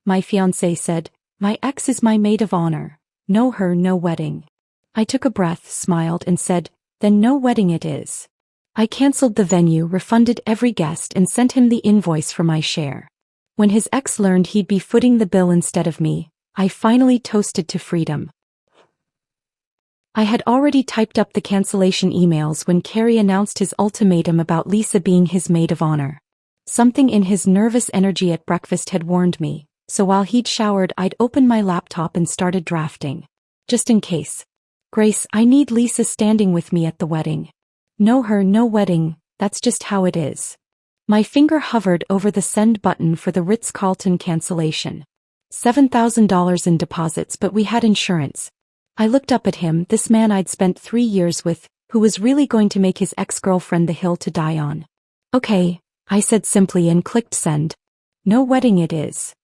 my fiancé said. My ex is my maid of honor. No her, no wedding. I took a breath, smiled, and said, then no wedding it is. I cancelled the venue, refunded every guest, and sent him the invoice for my share. When his ex learned he'd be footing the bill instead of me, I finally toasted to freedom. I had already typed up the cancellation emails when Carrie announced his ultimatum about Lisa being his maid of honor. Something in his nervous energy at breakfast had warned me, so while he'd showered, I'd opened my laptop and started drafting. Just in case. Grace, I need Lisa standing with me at the wedding. No her, no wedding, that's just how it is. My finger hovered over the send button for the Ritz-Carlton cancellation. $7,000 in deposits, but we had insurance. I looked up at him, this man I'd spent 3 years with, who was really going to make his ex-girlfriend the hill to die on. Okay, I said simply and clicked send. No wedding it is.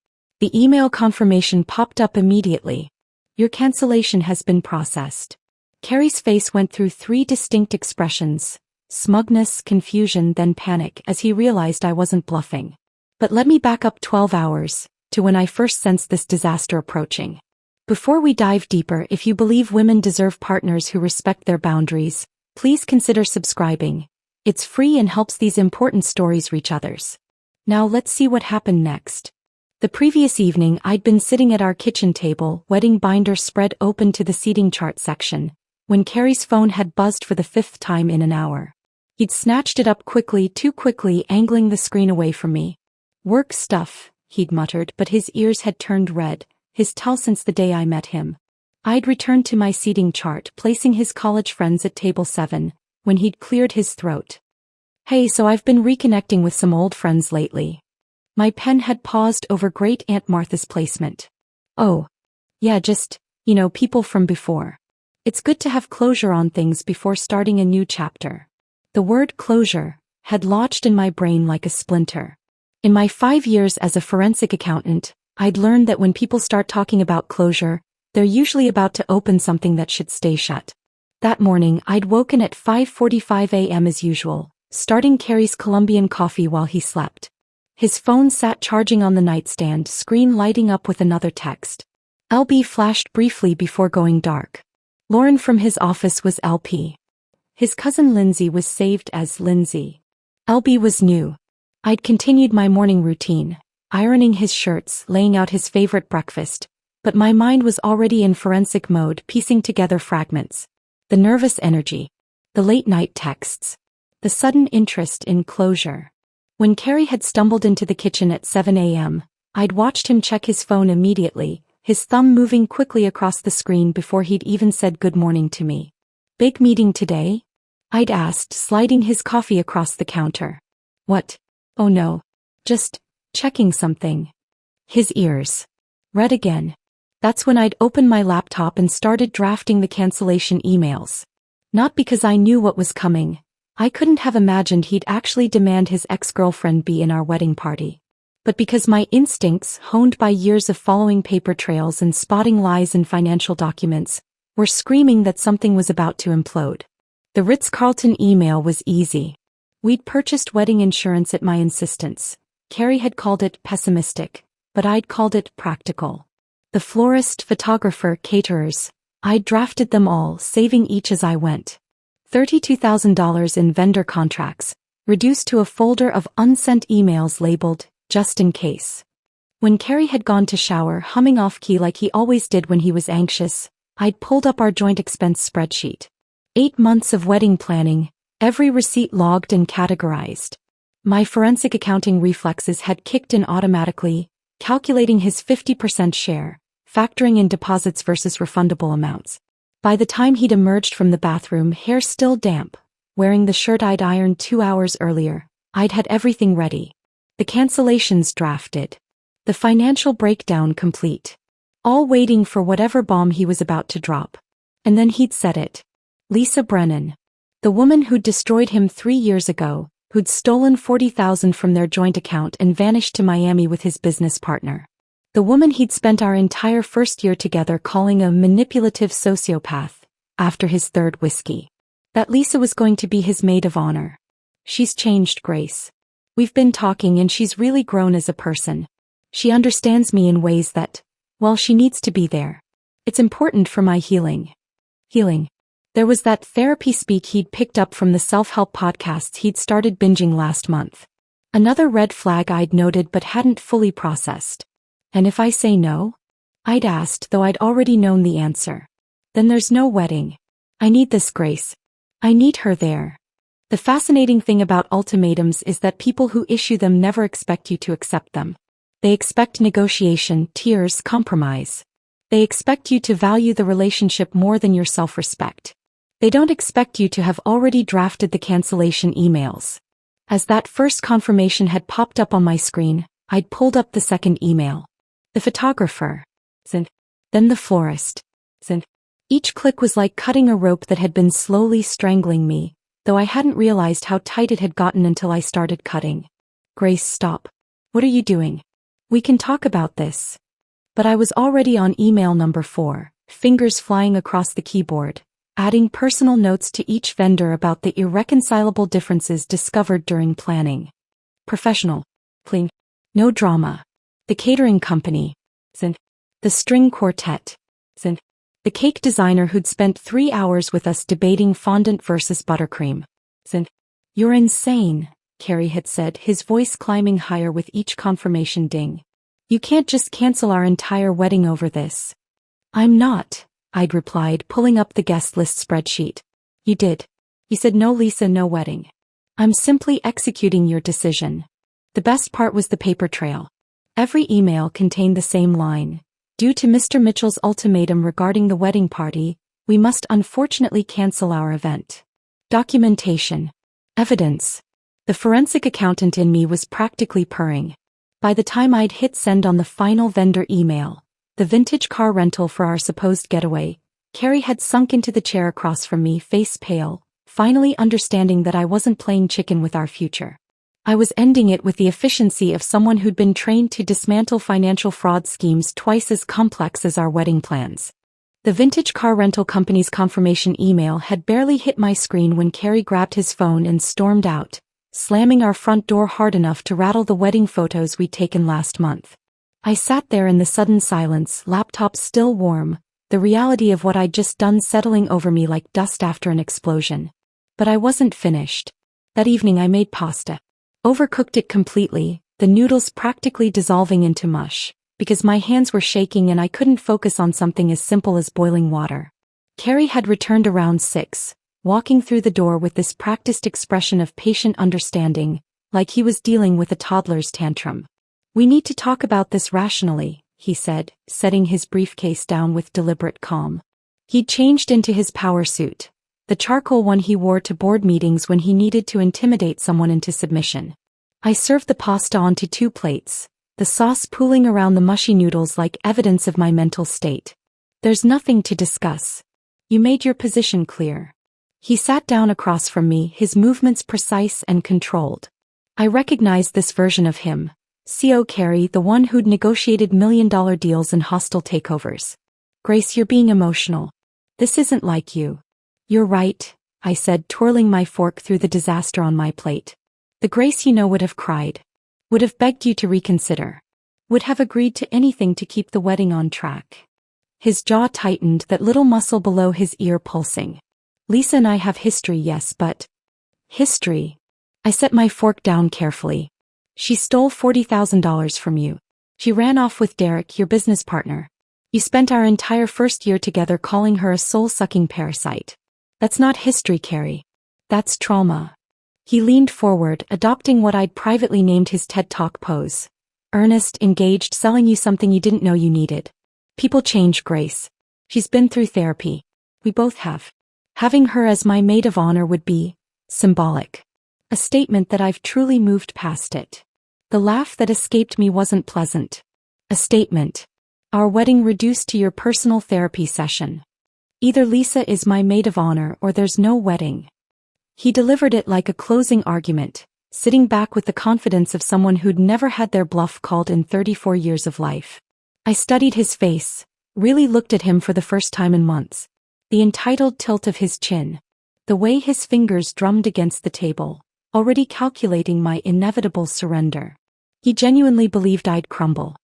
The email confirmation popped up immediately. Your cancellation has been processed. Carrie's face went through 3 distinct expressions: smugness, confusion, then panic, as he realized I wasn't bluffing. But let me back up 12 hours, to when I first sensed this disaster approaching. Before we dive deeper, if you believe women deserve partners who respect their boundaries, please consider subscribing. It's free and helps these important stories reach others. Now let's see what happened next. The previous evening I'd been sitting at our kitchen table, wedding binder spread open to the seating chart section, when Carrie's phone had buzzed for the 5th time in an hour. He'd snatched it up quickly, too quickly, angling the screen away from me. Work stuff, he'd muttered, but his ears had turned red, his tell since the day I met him. I'd returned to my seating chart, placing his college friends at table 7, when he'd cleared his throat. Hey, so I've been reconnecting with some old friends lately. My pen had paused over Great Aunt Martha's placement. Oh. Yeah, just, people from before. It's good to have closure on things before starting a new chapter. The word closure had lodged in my brain like a splinter. In my 5 years as a forensic accountant, I'd learned that when people start talking about closure, they're usually about to open something that should stay shut. That morning, I'd woken at 5:45 a.m. as usual, starting Carrie's Colombian coffee while he slept. His phone sat charging on the nightstand, screen lighting up with another text. LB flashed briefly before going dark. Lauren from his office was LP. His cousin Lindsay was saved as Lindsay. LB was new. I'd continued my morning routine, ironing his shirts, laying out his favorite breakfast, but my mind was already in forensic mode, piecing together fragments. The nervous energy. The late-night texts. The sudden interest in closure. When Carrie had stumbled into the kitchen at 7 a.m., I'd watched him check his phone immediately, his thumb moving quickly across the screen before he'd even said good morning to me. Big meeting today? I'd asked, sliding his coffee across the counter. What? Oh no. Just checking something. His ears. Red again. That's when I'd opened my laptop and started drafting the cancellation emails. Not because I knew what was coming. I couldn't have imagined he'd actually demand his ex-girlfriend be in our wedding party. But because my instincts, honed by years of following paper trails and spotting lies in financial documents, were screaming that something was about to implode. The Ritz-Carlton email was easy. We'd purchased wedding insurance at my insistence. Carrie had called it pessimistic, but I'd called it practical. The florist, photographer, caterers, I'd drafted them all, saving each as I went. $32,000 in vendor contracts, reduced to a folder of unsent emails labeled, just in case. When Carrie had gone to shower, humming off-key like he always did when he was anxious, I'd pulled up our joint expense spreadsheet. 8 months of wedding planning, every receipt logged and categorized. My forensic accounting reflexes had kicked in automatically, calculating his 50% share, factoring in deposits versus refundable amounts. By the time he'd emerged from the bathroom, hair still damp, wearing the shirt I'd ironed 2 hours earlier, I'd had everything ready. The cancellations drafted. The financial breakdown complete. All waiting for whatever bomb he was about to drop. And then he'd said it. Lisa Brennan. The woman who'd destroyed him 3 years ago, who'd stolen $40,000 from their joint account and vanished to Miami with his business partner. The woman he'd spent our entire first year together calling a manipulative sociopath, after his 3rd whiskey. That Lisa was going to be his maid of honor. She's changed, Grace. We've been talking and she's really grown as a person. She understands me in ways that, well, she needs to be there. It's important for my healing. Healing. There was that therapy speak he'd picked up from the self-help podcasts he'd started binging last month. Another red flag I'd noted but hadn't fully processed. And if I say no? I'd asked, though I'd already known the answer. Then there's no wedding. I need this, Grace. I need her there. The fascinating thing about ultimatums is that people who issue them never expect you to accept them. They expect negotiation, tears, compromise. They expect you to value the relationship more than your self-respect. They don't expect you to have already drafted the cancellation emails. As that first confirmation had popped up on my screen, I'd pulled up the second email. The photographer. Then the florist. Each click was like cutting a rope that had been slowly strangling me, though I hadn't realized how tight it had gotten until I started cutting. Grace, stop. What are you doing? We can talk about this. But I was already on email number 4, fingers flying across the keyboard, adding personal notes to each vendor about the irreconcilable differences discovered during planning. Professional. Clean. No drama. The catering company. The string quartet. The cake designer who'd spent 3 hours with us debating fondant versus buttercream. You're insane, Carrie had said, his voice climbing higher with each confirmation ding. You can't just cancel our entire wedding over this. I'm not, I'd replied, pulling up the guest list spreadsheet. You did. You said no, Lisa, no wedding. I'm simply executing your decision. The best part was the paper trail. Every email contained the same line. Due to Mr. Mitchell's ultimatum regarding the wedding party, we must unfortunately cancel our event. Documentation. Evidence. The forensic accountant in me was practically purring. By the time I'd hit send on the final vendor email, the vintage car rental for our supposed getaway, Carrie had sunk into the chair across from me, face pale, finally understanding that I wasn't playing chicken with our future. I was ending it with the efficiency of someone who'd been trained to dismantle financial fraud schemes twice as complex as our wedding plans. The vintage car rental company's confirmation email had barely hit my screen when Carrie grabbed his phone and stormed out, slamming our front door hard enough to rattle the wedding photos we'd taken last month. I sat there in the sudden silence, laptop still warm, the reality of what I'd just done settling over me like dust after an explosion. But I wasn't finished. That evening I made pasta. Overcooked it completely, the noodles practically dissolving into mush, because my hands were shaking and I couldn't focus on something as simple as boiling water. Carrie had returned around 6, walking through the door with this practiced expression of patient understanding, like he was dealing with a toddler's tantrum. We need to talk about this rationally, he said, setting his briefcase down with deliberate calm. He'd changed into his power suit, the charcoal one he wore to board meetings when he needed to intimidate someone into submission. I served the pasta onto 2 plates, the sauce pooling around the mushy noodles like evidence of my mental state. There's nothing to discuss. You made your position clear. He sat down across from me, his movements precise and controlled. I recognized this version of him, CO Carrie, the one who'd negotiated million-dollar deals and hostile takeovers. Grace, you're being emotional. This isn't like you. You're right, I said, twirling my fork through the disaster on my plate. The Grace you know would have cried. Would have begged you to reconsider. Would have agreed to anything to keep the wedding on track. His jaw tightened, that little muscle below his ear pulsing. Lisa and I have history, yes, but... History. I set my fork down carefully. She stole $40,000 from you. She ran off with Derek, your business partner. You spent our entire first year together calling her a soul-sucking parasite. That's not history, Carrie. That's trauma. He leaned forward, adopting what I'd privately named his TED Talk pose. Earnest, engaged, selling you something you didn't know you needed. People change, Grace. She's been through therapy. We both have. Having her as my maid of honor would be symbolic. A statement that I've truly moved past it. The laugh that escaped me wasn't pleasant. A statement. Our wedding reduced to your personal therapy session. Either Lisa is my maid of honor or there's no wedding. He delivered it like a closing argument, sitting back with the confidence of someone who'd never had their bluff called in 34 years of life. I studied his face, really looked at him for the first time in months. The entitled tilt of his chin. The way his fingers drummed against the table, already calculating my inevitable surrender. He genuinely believed I'd crumble.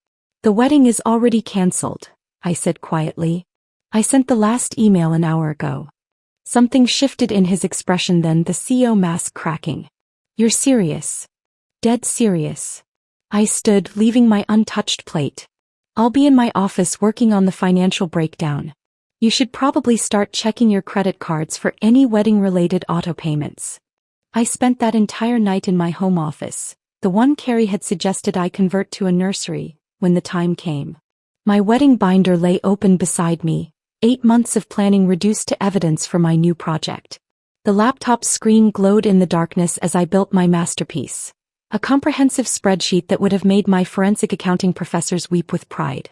"The wedding is already cancelled," I said quietly. "I sent the last email an hour ago." Something shifted in his expression then, the CEO mask cracking. "You're serious?" "Dead serious." I stood, leaving my untouched plate. "I'll be in my office working on the financial breakdown. You should probably start checking your credit cards for any wedding-related auto payments." I spent that entire night in my home office, the one Carrie had suggested I convert to a nursery, when the time came. My wedding binder lay open beside me, 8 months of planning reduced to evidence for my new project. The laptop's screen glowed in the darkness as I built my masterpiece. A comprehensive spreadsheet that would have made my forensic accounting professors weep with pride.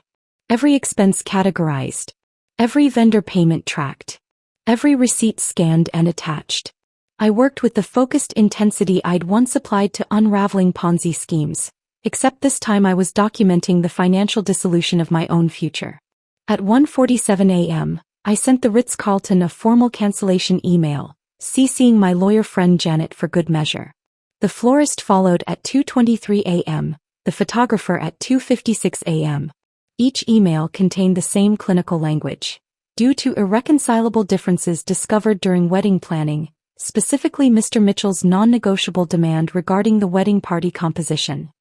Every expense categorized. Every vendor payment tracked. Every receipt scanned and attached. I worked with the focused intensity I'd once applied to unraveling Ponzi schemes, except this time I was documenting the financial dissolution of my own future. At 1:47 a.m., I sent the Ritz-Carlton a formal cancellation email, CCing my lawyer friend Janet for good measure. The florist followed at 2:23 a.m., the photographer at 2:56 a.m. Each email contained the same clinical language. Due to irreconcilable differences discovered during wedding planning, specifically Mr. Mitchell's non-negotiable demand regarding the wedding party composition.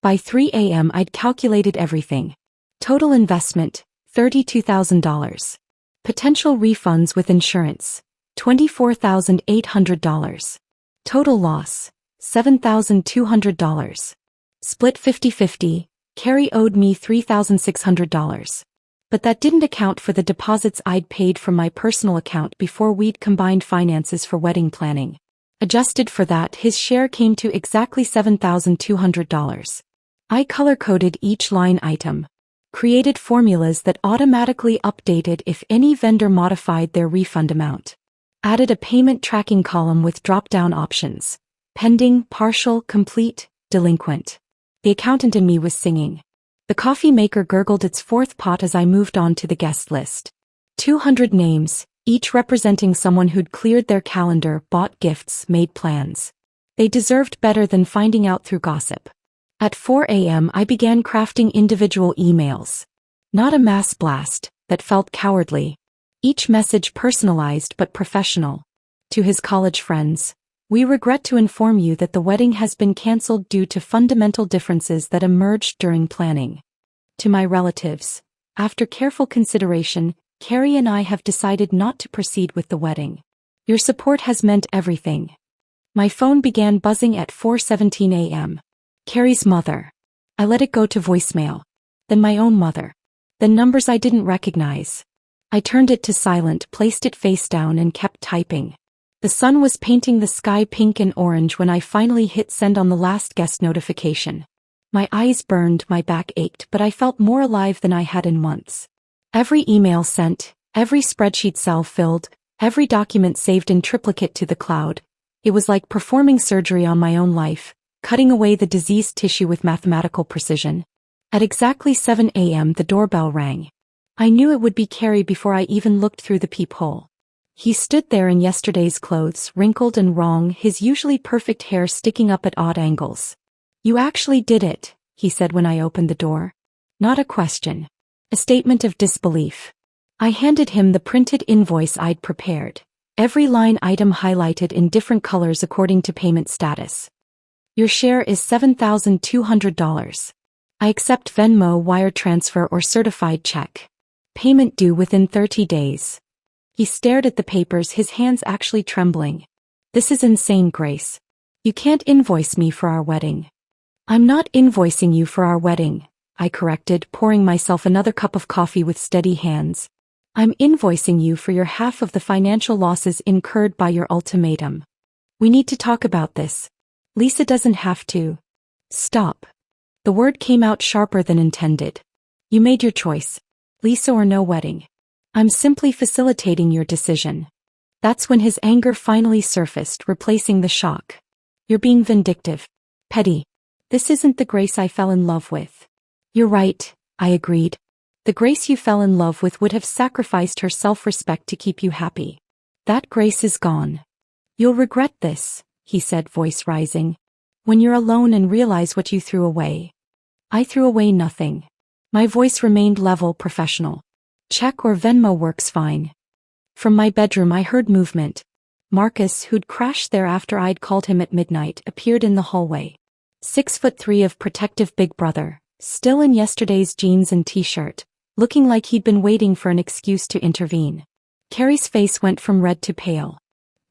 By 3 a.m. I'd calculated everything. Total investment, $32,000. Potential refunds with insurance, $24,800. Total loss, $7,200. Split 50-50, Carrie owed me $3,600. But that didn't account for the deposits I'd paid from my personal account before we'd combined finances for wedding planning. Adjusted for that, his share came to exactly $7,200. I color-coded each line item. Created formulas that automatically updated if any vendor modified their refund amount. Added a payment tracking column with drop-down options. Pending, partial, complete, delinquent. The accountant in me was singing. The coffee maker gurgled its fourth pot as I moved on to the guest list. 200 names, each representing someone who'd cleared their calendar, bought gifts, made plans. They deserved better than finding out through gossip. At 4 a.m. I began crafting individual emails. Not a mass blast, that felt cowardly. Each message personalized but professional. To his college friends, we regret to inform you that the wedding has been cancelled due to fundamental differences that emerged during planning. To my relatives, after careful consideration, Carrie and I have decided not to proceed with the wedding. Your support has meant everything. My phone began buzzing at 4:17 a.m. Carrie's mother. I let it go to voicemail. Then my own mother. Then numbers I didn't recognize. I turned it to silent, placed it face down and kept typing. The sun was painting the sky pink and orange when I finally hit send on the last guest notification. My eyes burned, my back ached, but I felt more alive than I had in months. Every email sent, every spreadsheet cell filled, every document saved in triplicate to the cloud. It was like performing surgery on my own life, cutting away the diseased tissue with mathematical precision. At exactly 7 a.m. the doorbell rang. I knew it would be Carrie before I even looked through the peephole. He stood there in yesterday's clothes, wrinkled and wrong, his usually perfect hair sticking up at odd angles. "You actually did it," he said when I opened the door. Not a question. A statement of disbelief. I handed him the printed invoice I'd prepared. Every line item highlighted in different colors according to payment status. "Your share is $7,200. I accept Venmo, wire transfer or certified check. Payment due within 30 days. He stared at the papers, his hands actually trembling. "This is insane, Grace. You can't invoice me for our wedding." "I'm not invoicing you for our wedding," I corrected, pouring myself another cup of coffee with steady hands. "I'm invoicing you for your half of the financial losses incurred by your ultimatum. We need to talk about this. Lisa doesn't have to." "Stop." The word came out sharper than intended. "You made your choice. Lisa or no wedding. I'm simply facilitating your decision." That's when his anger finally surfaced, replacing the shock. "You're being vindictive. Petty. This isn't the Grace I fell in love with." "You're right," I agreed. "The Grace you fell in love with would have sacrificed her self-respect to keep you happy. That Grace is gone. You'll regret this," he said, voice rising. When you're alone and realize what you threw away. I threw away nothing. My voice remained level, professional. Check or Venmo works fine. From my bedroom I heard movement. Marcus, who'd crashed there after I'd called him at midnight, appeared in the hallway. 6'3" of protective big brother, still in yesterday's jeans and t-shirt, looking like he'd been waiting for an excuse to intervene. Carrie's face went from red to pale.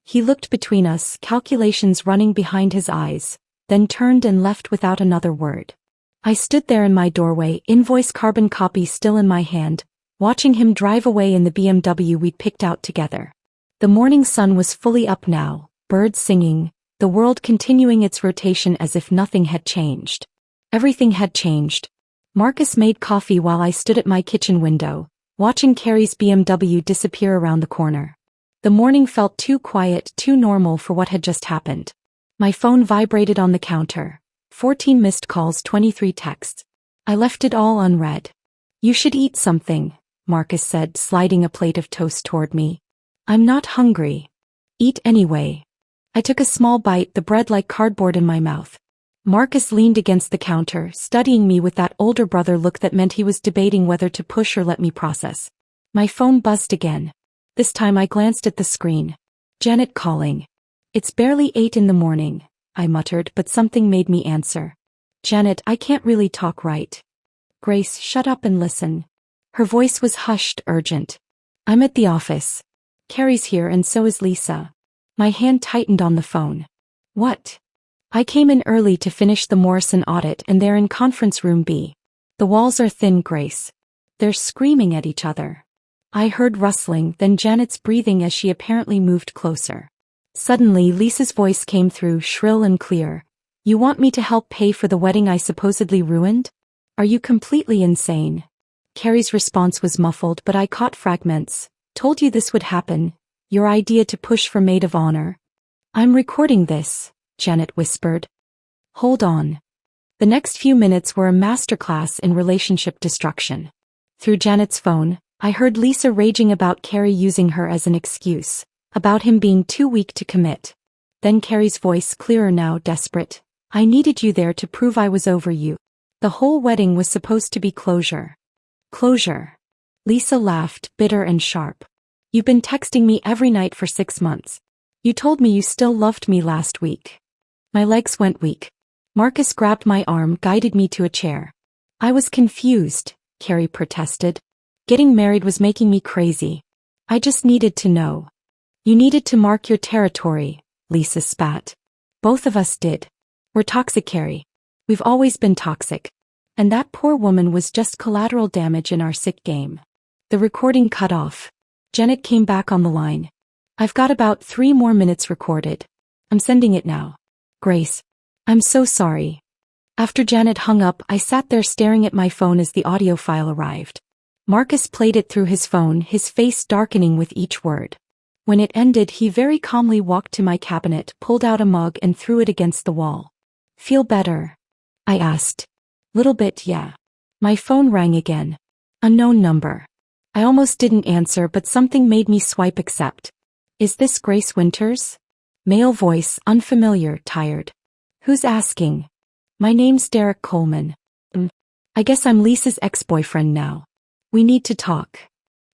He looked between us, calculations running behind his eyes, then turned and left without another word. I stood there in my doorway, invoice carbon copy still in my hand, watching him drive away in the BMW we'd picked out together. The morning sun was fully up now, birds singing, the world continuing its rotation as if nothing had changed. Everything had changed. Marcus made coffee while I stood at my kitchen window, watching Carrie's BMW disappear around the corner. The morning felt too quiet, too normal for what had just happened. My phone vibrated on the counter. 14 missed calls, 23 texts. I left it all unread. You should eat something, Marcus said, sliding a plate of toast toward me. I'm not hungry. Eat anyway. I took a small bite, the bread like cardboard in my mouth. Marcus leaned against the counter, studying me with that older brother look that meant he was debating whether to push or let me process. My phone buzzed again. This time I glanced at the screen. Janet calling. It's barely 8 in the morning, I muttered, but something made me answer. Janet, I can't really talk right. Grace, shut up and listen. Her voice was hushed, urgent. I'm at the office. Carrie's here and so is Lisa. My hand tightened on the phone. What? I came in early to finish the Morrison audit and they're in conference room B. The walls are thin, Grace. They're screaming at each other. I heard rustling, then Janet's breathing as she apparently moved closer. Suddenly Lisa's voice came through, shrill and clear. You want me to help pay for the wedding I supposedly ruined? Are you completely insane? Carrie's response was muffled, but I caught fragments. Told you this would happen. Your idea to push for maid of honor. I'm recording this, Janet whispered. Hold on. The next few minutes were a masterclass in relationship destruction. Through Janet's phone, I heard Lisa raging about Carrie using her as an excuse, about him being too weak to commit. Then Carrie's voice, clearer now, desperate. I needed you there to prove I was over you. The whole wedding was supposed to be closure. Closure. Lisa laughed, bitter and sharp. You've been texting me every night for 6 months. You told me you still loved me last week. My legs went weak. Marcus grabbed my arm, guided me to a chair. I was confused, Carrie protested. Getting married was making me crazy. I just needed to know. You needed to mark your territory, Lisa spat. Both of us did. We're toxic, Carrie. We've always been toxic. And that poor woman was just collateral damage in our sick game. The recording cut off. Janet came back on the line. I've got about 3 more minutes recorded. I'm sending it now. Grace. I'm so sorry. After Janet hung up, I sat there staring at my phone as the audio file arrived. Marcus played it through his phone, his face darkening with each word. When it ended, he very calmly walked to my cabinet, pulled out a mug and threw it against the wall. Feel better? I asked. Little bit, yeah. My phone rang again. Unknown number. I almost didn't answer, but something made me swipe accept. Is this Grace Winters? Male voice, unfamiliar, tired. Who's asking? My name's Derek Coleman. I guess I'm Lisa's ex-boyfriend now. We need to talk.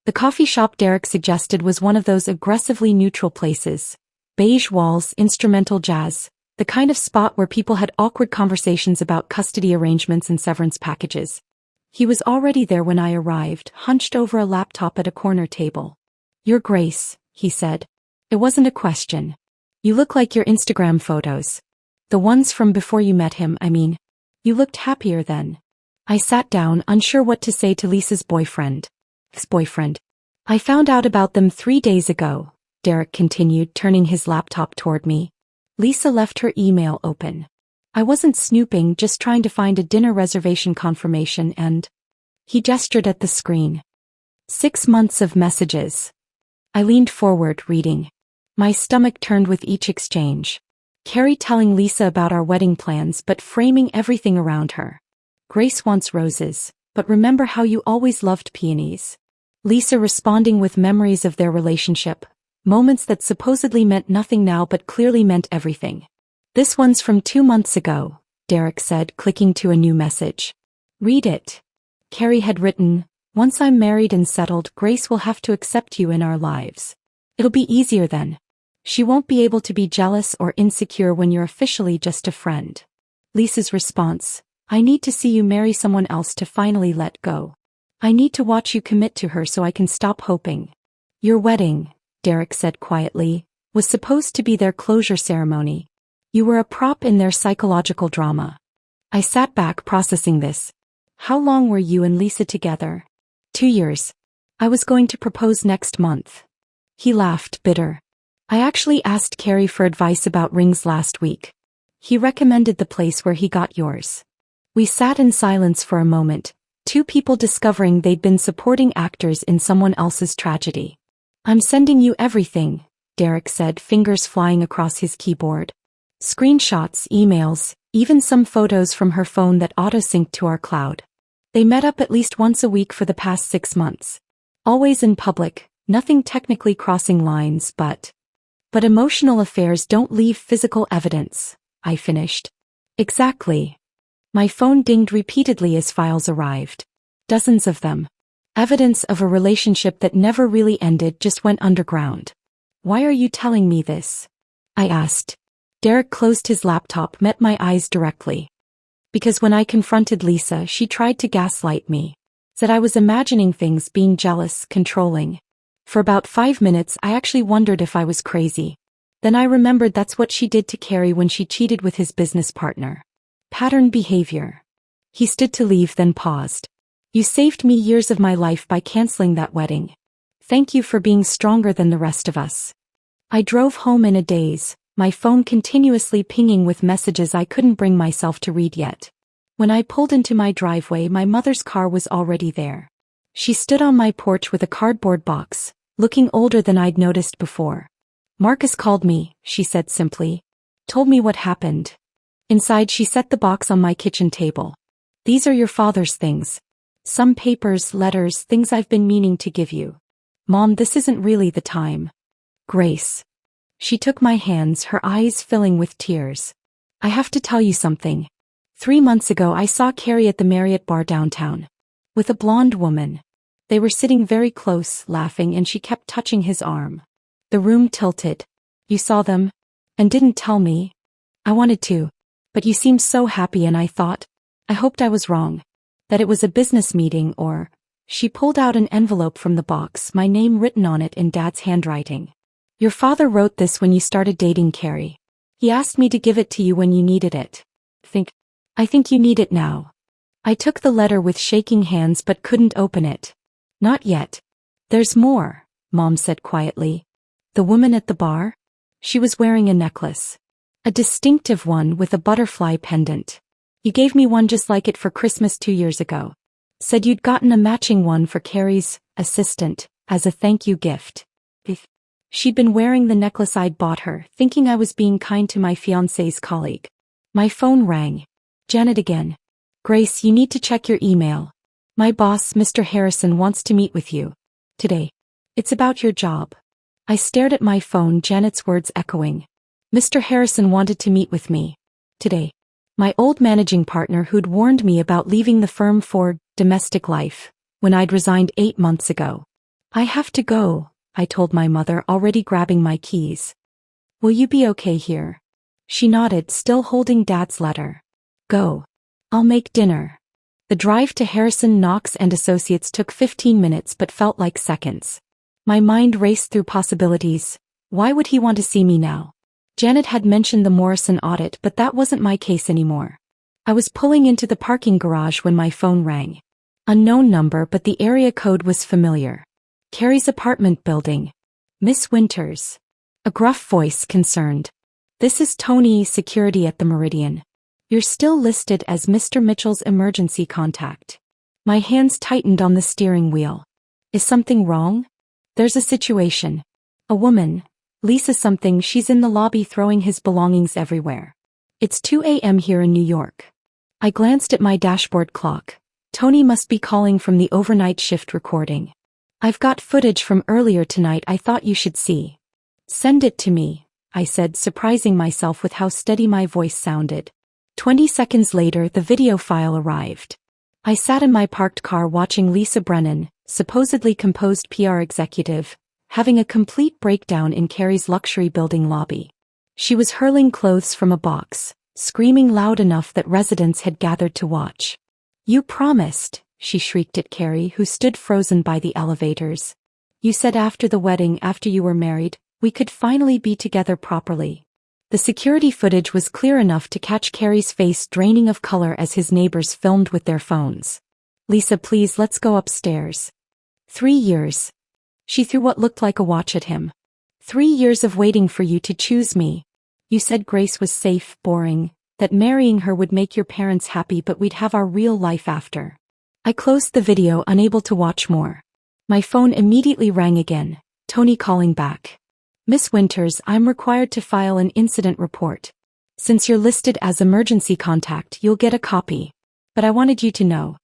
The coffee shop Derek suggested was one of those aggressively neutral places. Beige walls, instrumental jazz, the kind of spot where people had awkward conversations about custody arrangements and severance packages. He was already there when I arrived, hunched over a laptop at a corner table. You're Grace, he said. It wasn't a question. You look like your Instagram photos. The ones from before you met him, I mean. You looked happier then. I sat down, unsure what to say to Lisa's boyfriend. His boyfriend. I found out about them 3 days ago, Derek continued, turning his laptop toward me. Lisa left her email open. I wasn't snooping, just trying to find a dinner reservation confirmation and... He gestured at the screen. 6 months of messages. I leaned forward, reading. My stomach turned with each exchange. Carrie telling Lisa about our wedding plans but framing everything around her. Grace wants roses, but remember how you always loved peonies. Lisa responding with memories of their relationship, moments that supposedly meant nothing now but clearly meant everything. This one's from 2 months ago, Derek said, clicking to a new message. Read it. Carrie had written, once I'm married and settled, Grace will have to accept you in our lives. It'll be easier then. She won't be able to be jealous or insecure when you're officially just a friend. Lisa's response, I need to see you marry someone else to finally let go. I need to watch you commit to her so I can stop hoping. Your wedding, Derek said quietly, was supposed to be their closure ceremony. You were a prop in their psychological drama. I sat back processing this. How long were you and Lisa together? 2 years. I was going to propose next month. He laughed, bitter. I actually asked Carrie for advice about rings last week. He recommended the place where he got yours. We sat in silence for a moment, two people discovering they'd been supporting actors in someone else's tragedy. I'm sending you everything, Derek said, fingers flying across his keyboard. Screenshots, emails, even some photos from her phone that auto-synced to our cloud. They met up at least once a week for the past 6 months. Always in public, nothing technically crossing lines, but emotional affairs don't leave physical evidence, I finished. Exactly. My phone dinged repeatedly as files arrived. Dozens of them. Evidence of a relationship that never really ended, just went underground. Why are you telling me this? I asked. Derek closed his laptop, met my eyes directly. Because when I confronted Lisa, she tried to gaslight me. Said I was imagining things, being jealous, controlling. For about 5 minutes I actually wondered if I was crazy. Then I remembered that's what she did to Carrie when she cheated with his business partner. Pattern behavior. He stood to leave, then paused. You saved me years of my life by canceling that wedding. Thank you for being stronger than the rest of us. I drove home in a daze, my phone continuously pinging with messages I couldn't bring myself to read yet. When I pulled into my driveway, my mother's car was already there. She stood on my porch with a cardboard box, looking older than I'd noticed before. Marcus called me, she said simply. Told me what happened. Inside, she set the box on my kitchen table. These are your father's things. Some papers, letters, things I've been meaning to give you. Mom, this isn't really the time. Grace. She took my hands, her eyes filling with tears. I have to tell you something. 3 months ago I saw Carrie at the Marriott bar downtown. With a blonde woman. They were sitting very close, laughing, and she kept touching his arm. The room tilted. You saw them? And didn't tell me? I wanted to. But you seemed so happy and I thought. I hoped I was wrong. That it was a business meeting or... She pulled out an envelope from the box, my name written on it in Dad's handwriting. Your father wrote this when you started dating Carrie. He asked me to give it to you when you needed it. I think you need it now. I took the letter with shaking hands but couldn't open it. Not yet. There's more, Mom said quietly. The woman at the bar? She was wearing a necklace. A distinctive one with a butterfly pendant. You gave me one just like it for Christmas 2 years ago. Said you'd gotten a matching one for Carrie's assistant as a thank you gift. She'd been wearing the necklace I'd bought her, thinking I was being kind to my fiancé's colleague. My phone rang. Janet again. Grace, you need to check your email. My boss, Mr. Harrison, wants to meet with you. Today. It's about your job. I stared at my phone, Janet's words echoing. Mr. Harrison wanted to meet with me. Today. My old managing partner who'd warned me about leaving the firm for domestic life, when I'd resigned 8 months ago. I have to go, I told my mother, already grabbing my keys. Will you be okay here? She nodded, still holding Dad's letter. Go. I'll make dinner. The drive to Harrison Knox and Associates took 15 minutes but felt like seconds. My mind raced through possibilities. Why would he want to see me now? Janet had mentioned the Morrison audit, but that wasn't my case anymore. I was pulling into the parking garage when my phone rang. Unknown number, but the area code was familiar. Carrie's apartment building. Miss Winters. A gruff voice, concerned. This is Tony, security at the Meridian. You're still listed as Mr. Mitchell's emergency contact. My hands tightened on the steering wheel. Is something wrong? There's a situation. A woman, Lisa something, she's in the lobby throwing his belongings everywhere. It's 2 a.m. here in New York. I glanced at my dashboard clock. Tony must be calling from the overnight shift recording. I've got footage from earlier tonight I thought you should see. Send it to me, I said, surprising myself with how steady my voice sounded. 20 seconds later, the video file arrived. I sat in my parked car watching Lisa Brennan, supposedly composed PR executive, having a complete breakdown in Carrie's luxury building lobby. She was hurling clothes from a box, screaming loud enough that residents had gathered to watch. "You promised," she shrieked at Carrie, who stood frozen by the elevators. "You said after the wedding, after you were married, we could finally be together properly." The security footage was clear enough to catch Carrie's face draining of color as his neighbors filmed with their phones. "Lisa, please, let's go upstairs." 3 years. She threw what looked like a watch at him. 3 years of waiting for you to choose me. You said Grace was safe, boring, that marrying her would make your parents happy, but we'd have our real life after. I closed the video, unable to watch more. My phone immediately rang again, Tony calling back. "Miss Winters, I'm required to file an incident report. Since you're listed as emergency contact, you'll get a copy. But I wanted you to know.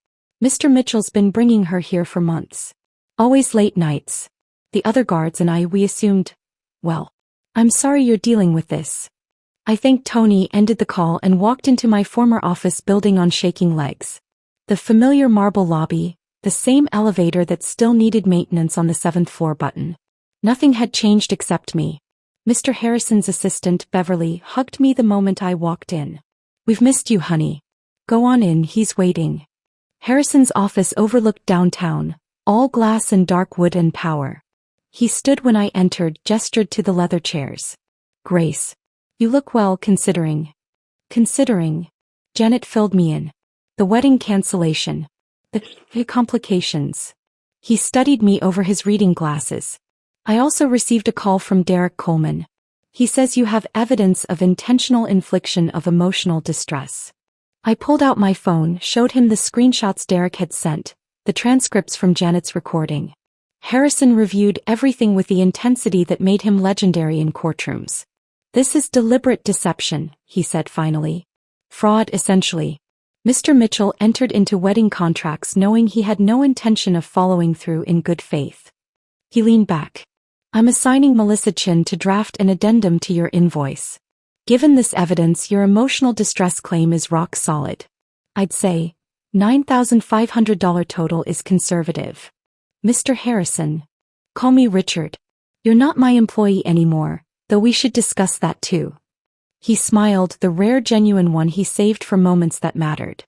Mr. Mitchell's been bringing her here for months. Always late nights. The other guards and we assumed, well, I'm sorry you're dealing with this." I thanked Tony, ended the call, and walked into my former office building on shaking legs. The familiar marble lobby, the same elevator that still needed maintenance on the 7th floor button. Nothing had changed except me. Mr. Harrison's assistant, Beverly, hugged me the moment I walked in. "We've missed you, honey. Go on in, he's waiting." Harrison's office overlooked downtown, all glass and dark wood and power. He stood when I entered, gestured to the leather chairs. "Grace, you look well considering." Considering. Janet filled me in. The wedding cancellation. The complications. He studied me over his reading glasses. "I also received a call from Derek Coleman. He says you have evidence of intentional infliction of emotional distress." I pulled out my phone, showed him the screenshots Derek had sent, the transcripts from Janet's recording. Harrison reviewed everything with the intensity that made him legendary in courtrooms. "This is deliberate deception," he said finally. "Fraud, essentially. Mr. Mitchell entered into wedding contracts knowing he had no intention of following through in good faith." He leaned back. "I'm assigning Melissa Chin to draft an addendum to your invoice. Given this evidence, your emotional distress claim is rock solid. I'd say $9,500 total is conservative. Mr. Harrison. Call me Richard. You're not my employee anymore, though we should discuss that too." He smiled, the rare genuine one he saved for moments that mattered.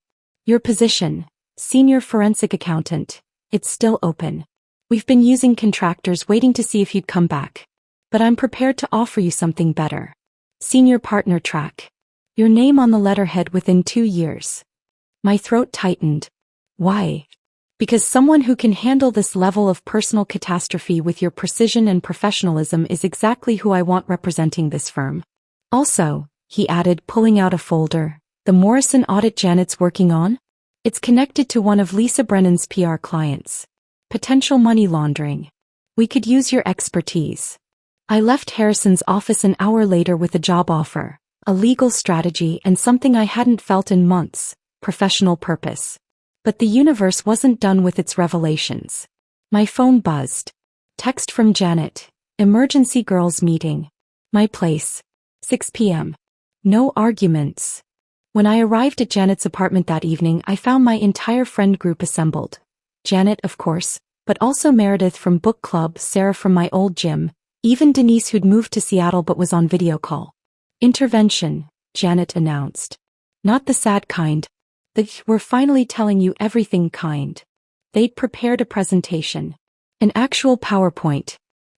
"Your position, senior forensic accountant, it's still open. We've been using contractors waiting to see if you'd come back. But I'm prepared to offer you something better. Senior partner track. Your name on the letterhead within 2 years." My throat tightened. "Why?" "Because someone who can handle this level of personal catastrophe with your precision and professionalism is exactly who I want representing this firm. Also," he added, pulling out a folder, "the Morrison audit Janet's working on? It's connected to one of Lisa Brennan's PR clients. Potential money laundering. We could use your expertise." I left Harrison's office an hour later with a job offer, a legal strategy, and something I hadn't felt in months, professional purpose. But the universe wasn't done with its revelations. My phone buzzed. Text from Janet. "Emergency girls meeting. My place. 6 p.m. No arguments." When I arrived at Janet's apartment that evening, I found my entire friend group assembled. Janet, of course, but also Meredith from book club, Sarah from my old gym, even Denise who'd moved to Seattle but was on video call. "Intervention," Janet announced. "Not the sad kind. We're finally telling you everything kind." They'd prepared a presentation. An actual PowerPoint.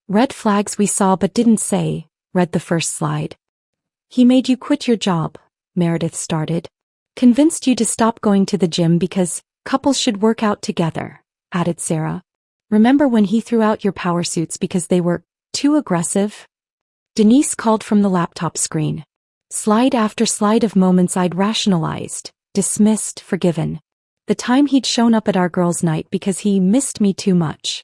"Red flags we saw but didn't say," read the first slide. "He made you quit your job," Meredith started. "Convinced you to stop going to the gym because couples should work out together," added Sarah. "Remember when he threw out your power suits because they were too aggressive?" Denise called from the laptop screen. Slide after slide of moments I'd rationalized, dismissed, forgiven. The time he'd shown up at our girls' night because he missed me too much.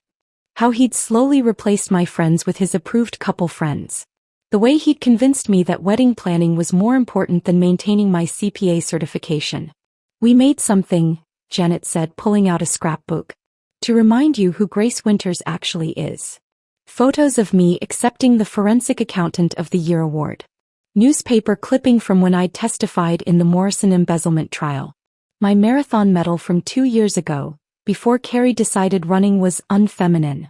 How he'd slowly replaced my friends with his approved couple friends. The way he'd convinced me that wedding planning was more important than maintaining my CPA certification. "We made something," Janet said, pulling out a scrapbook, "to remind you who Grace Winters actually is. Photos of me accepting the Forensic Accountant of the Year award. Newspaper clipping from when I'd testified in the Morrison embezzlement trial. My marathon medal from 2 years ago, before Carrie decided running was unfeminine.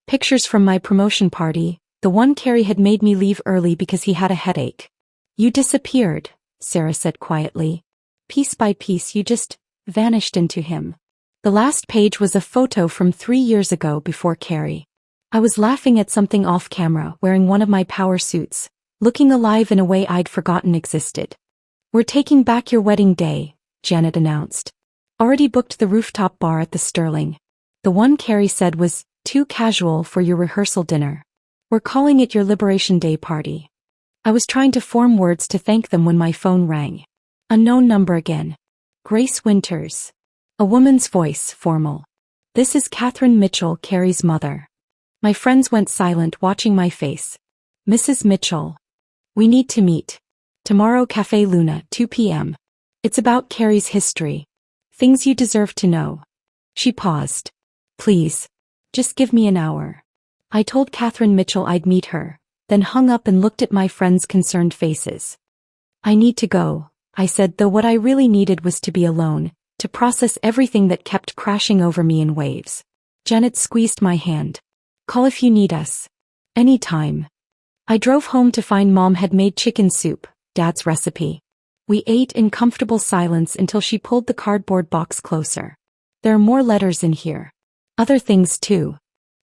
Pictures from my promotion party, the one Carrie had made me leave early because he had a headache. You disappeared, Sarah said quietly. Piece by piece you just vanished into him. The last page was a photo from 3 years ago before Carrie. I was laughing at something off camera, wearing one of my power suits, looking alive in a way I'd forgotten existed. We're taking back your wedding day, Janet announced. Already booked the rooftop bar at the Sterling. The one Carrie said was too casual for your rehearsal dinner. We're calling it your Liberation Day party. I was trying to form words to thank them when my phone rang. Unknown number again. Grace Winters. A woman's voice, formal. This is Catherine Mitchell, Carrie's mother. My friends went silent watching my face. Mrs. Mitchell. We need to meet. Tomorrow Café Luna, 2 p.m. It's about Carrie's history. Things you deserve to know. She paused. Please. Just give me an hour. I told Catherine Mitchell I'd meet her, then hung up and looked at my friends' concerned faces. I need to go, I said, though what I really needed was to be alone, to process everything that kept crashing over me in waves. Janet squeezed my hand. Call if you need us. Any time. I drove home to find Mom had made chicken soup, Dad's recipe. We ate in comfortable silence until she pulled the cardboard box closer. There are more letters in here. Other things too.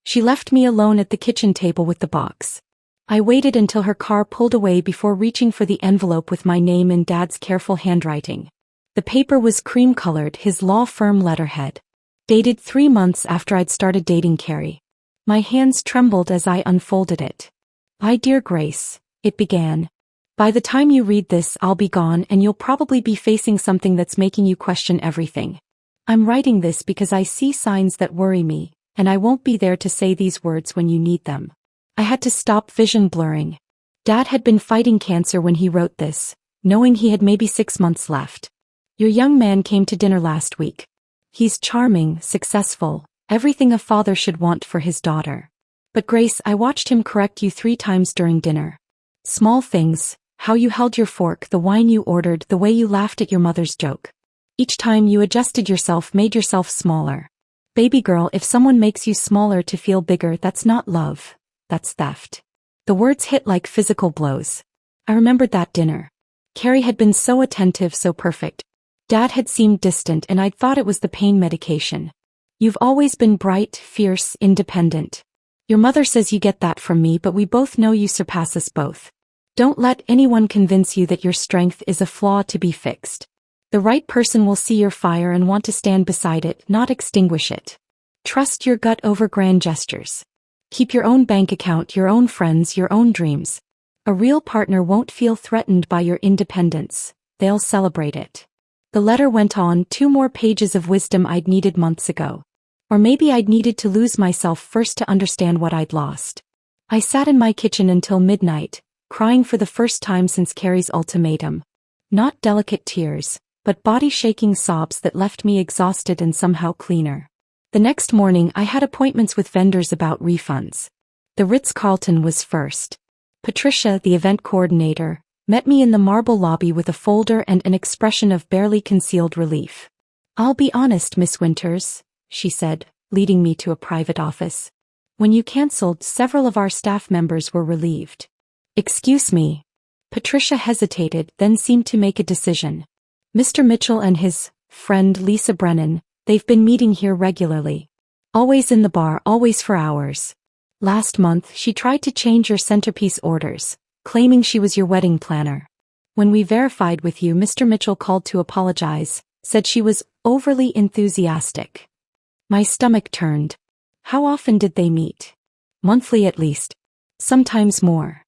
She left me alone at the kitchen table with the box. I waited until her car pulled away before reaching for the envelope with my name in Dad's careful handwriting. The paper was cream-colored, his law firm letterhead. Dated 3 months after I'd started dating Carrie. My hands trembled as I unfolded it. My dear Grace, it began. By the time you read this, I'll be gone and you'll probably be facing something that's making you question everything. I'm writing this because I see signs that worry me, and I won't be there to say these words when you need them. I had to stop vision blurring. Dad had been fighting cancer when he wrote this, knowing he had maybe 6 months left. Your young man came to dinner last week. He's charming, successful, everything a father should want for his daughter. But Grace, I watched him correct you 3 times during dinner. Small things, how you held your fork, the wine you ordered, the way you laughed at your mother's joke. Each time you adjusted yourself, made yourself smaller. Baby girl, if someone makes you smaller to feel bigger, that's not love, that's theft. The words hit like physical blows. I remembered that dinner. Carrie had been so attentive, so perfect. Dad had seemed distant and I'd thought it was the pain medication. You've always been bright, fierce, independent. Your mother says you get that from me, but we both know you surpass us both. Don't let anyone convince you that your strength is a flaw to be fixed. The right person will see your fire and want to stand beside it, not extinguish it. Trust your gut over grand gestures. Keep your own bank account, your own friends, your own dreams. A real partner won't feel threatened by your independence. They'll celebrate it. The letter went on, 2 more pages of wisdom I'd needed months ago. Or maybe I'd needed to lose myself first to understand what I'd lost. I sat in my kitchen until midnight, crying for the first time since Carrie's ultimatum. Not delicate tears, but body-shaking sobs that left me exhausted and somehow cleaner. The next morning I had appointments with vendors about refunds. The Ritz-Carlton was first. Patricia, the event coordinator, met me in the marble lobby with a folder and an expression of barely concealed relief. I'll be honest, Miss Winters, she said, leading me to a private office. When you cancelled, several of our staff members were relieved. Excuse me. Patricia hesitated, then seemed to make a decision. Mr. Mitchell and his friend Lisa Brennan, they've been meeting here regularly. Always in the bar, always for hours. Last month, she tried to change your centerpiece orders, claiming she was your wedding planner. When we verified with you, Mr. Mitchell called to apologize, said she was overly enthusiastic. My stomach turned. How often did they meet? Monthly at least. Sometimes more.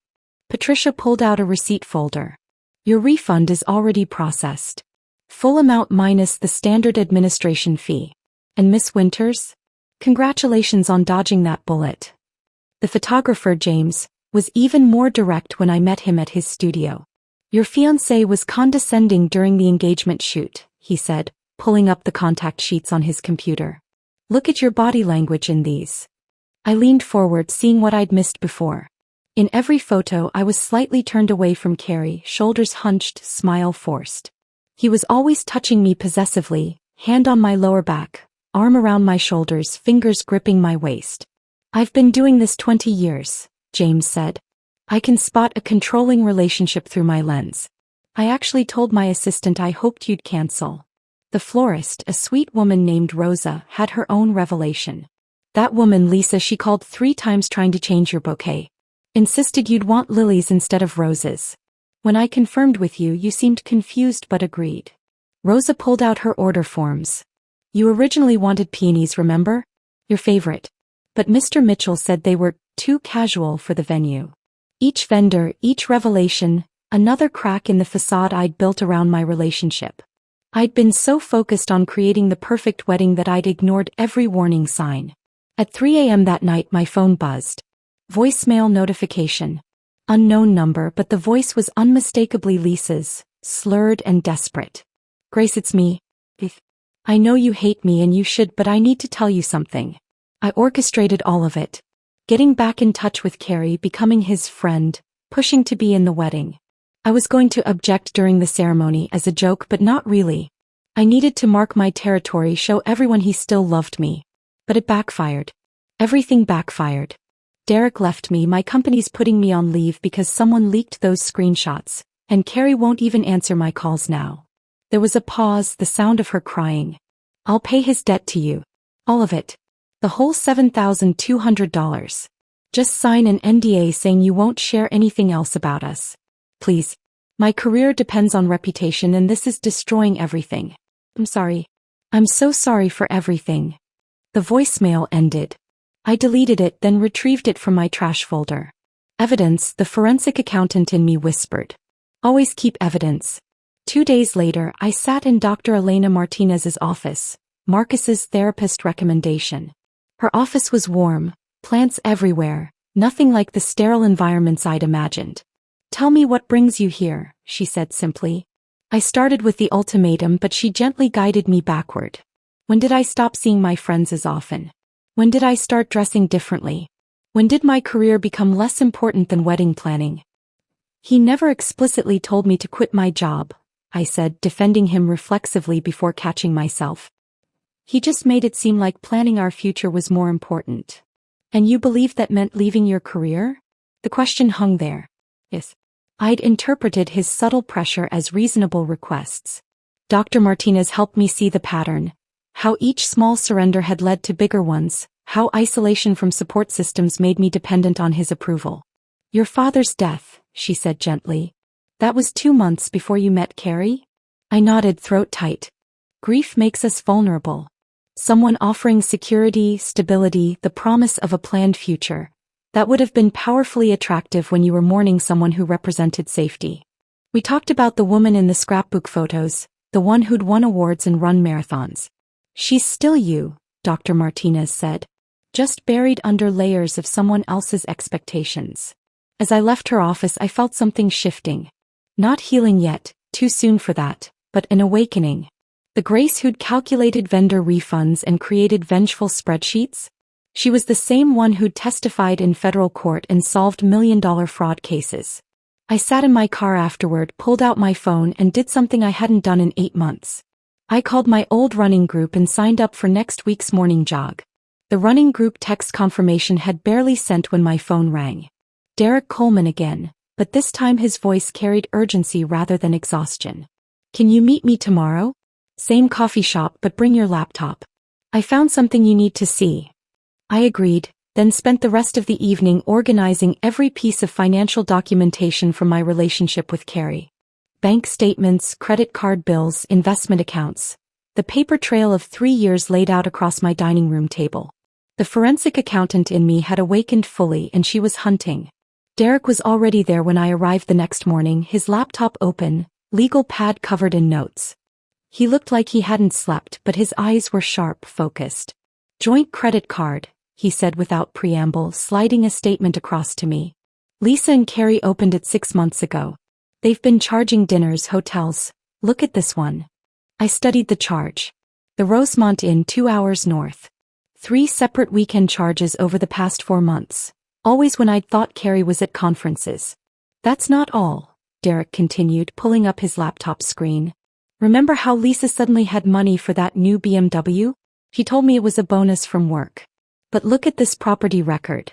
Patricia pulled out a receipt folder. Your refund is already processed. Full amount minus the standard administration fee. And Miss Winters? Congratulations on dodging that bullet. The photographer, James, was even more direct when I met him at his studio. Your fiancé was condescending during the engagement shoot, he said, pulling up the contact sheets on his computer. Look at your body language in these. I leaned forward, seeing what I'd missed before. In every photo I was slightly turned away from Carrie, shoulders hunched, smile forced. He was always touching me possessively, hand on my lower back, arm around my shoulders, fingers gripping my waist. "I've been doing this 20 years, James said. I can spot a controlling relationship through my lens. I actually told my assistant I hoped you'd cancel." The florist, a sweet woman named Rosa, had her own revelation. "That woman, Lisa, she called 3 times trying to change your bouquet. Insisted you'd want lilies instead of roses. When I confirmed with you, you seemed confused but agreed." Rosa pulled out her order forms. "You originally wanted peonies, remember? Your favorite. But Mr. Mitchell said they were too casual for the venue." Each vendor, each revelation, another crack in the facade I'd built around my relationship. I'd been so focused on creating the perfect wedding that I'd ignored every warning sign. At 3 a.m. that night my phone buzzed. Voicemail notification. Unknown number, but the voice was unmistakably Lisa's, slurred and desperate. "Grace, it's me. I know you hate me and you should, but I need to tell you something. I orchestrated all of it. Getting back in touch with Carrie, becoming his friend, pushing to be in the wedding. I was going to object during the ceremony as a joke, but not really. I needed to mark my territory, show everyone he still loved me. But it backfired. Everything backfired. Derek left me, my company's putting me on leave because someone leaked those screenshots, and Carrie won't even answer my calls now." There was a pause, the sound of her crying. "I'll pay his debt to you. All of it. The whole $7,200. Just sign an NDA saying you won't share anything else about us. Please. My career depends on reputation and this is destroying everything. I'm sorry. I'm so sorry for everything." The voicemail ended. I deleted it, then retrieved it from my trash folder. "Evidence," the forensic accountant in me whispered. "Always keep evidence." 2 days later, I sat in Dr. Elena Martinez's office, Marcus's therapist recommendation. Her office was warm, plants everywhere, nothing like the sterile environments I'd imagined. "Tell me what brings you here," she said simply. I started with the ultimatum, but she gently guided me backward. When did I stop seeing my friends as often? When did I start dressing differently? When did my career become less important than wedding planning? "He never explicitly told me to quit my job," I said, defending him reflexively before catching myself. "He just made it seem like planning our future was more important." "And you believed that meant leaving your career?" The question hung there. Yes. I'd interpreted his subtle pressure as reasonable requests. Dr. Martinez helped me see the pattern. How each small surrender had led to bigger ones, how isolation from support systems made me dependent on his approval. "Your father's death," she said gently. "That was 2 months before you met Carrie?" I nodded, throat tight. Grief makes us vulnerable. Someone offering security, stability, the promise of a planned future. That would have been powerfully attractive when you were mourning someone who represented safety. We talked about the woman in the scrapbook photos, the one who'd won awards and run marathons. "She's still you," Dr. Martinez said. "Just buried under layers of someone else's expectations." As I left her office, I felt something shifting. Not healing yet, too soon for that, but an awakening. The Grace who'd calculated vendor refunds and created vengeful spreadsheets? She was the same one who'd testified in federal court and solved million-dollar fraud cases. I sat in my car afterward, pulled out my phone and did something I hadn't done in 8 months. I called my old running group and signed up for next week's morning jog. The running group text confirmation had barely sent when my phone rang. Derek Coleman again, but this time his voice carried urgency rather than exhaustion. "Can you meet me tomorrow? Same coffee shop, but bring your laptop. I found something you need to see." I agreed, then spent the rest of the evening organizing every piece of financial documentation from my relationship with Carrie. Bank statements, credit card bills, investment accounts. The paper trail of 3 years laid out across my dining room table. The forensic accountant in me had awakened fully and she was hunting. Derek was already there when I arrived the next morning, his laptop open, legal pad covered in notes. He looked like he hadn't slept, but his eyes were sharp, focused. "Joint credit card," he said without preamble, sliding a statement across to me. "Lisa and Carrie opened it 6 months ago. They've been charging dinners, hotels. Look at this one." I studied the charge. The Rosemont Inn, 2 hours north. 3 separate weekend charges over the past 4 months. Always when I'd thought Carrie was at conferences. That's not all, Derek continued, pulling up his laptop screen. Remember how Lisa suddenly had money for that new BMW? He told me it was a bonus from work. But look at this property record.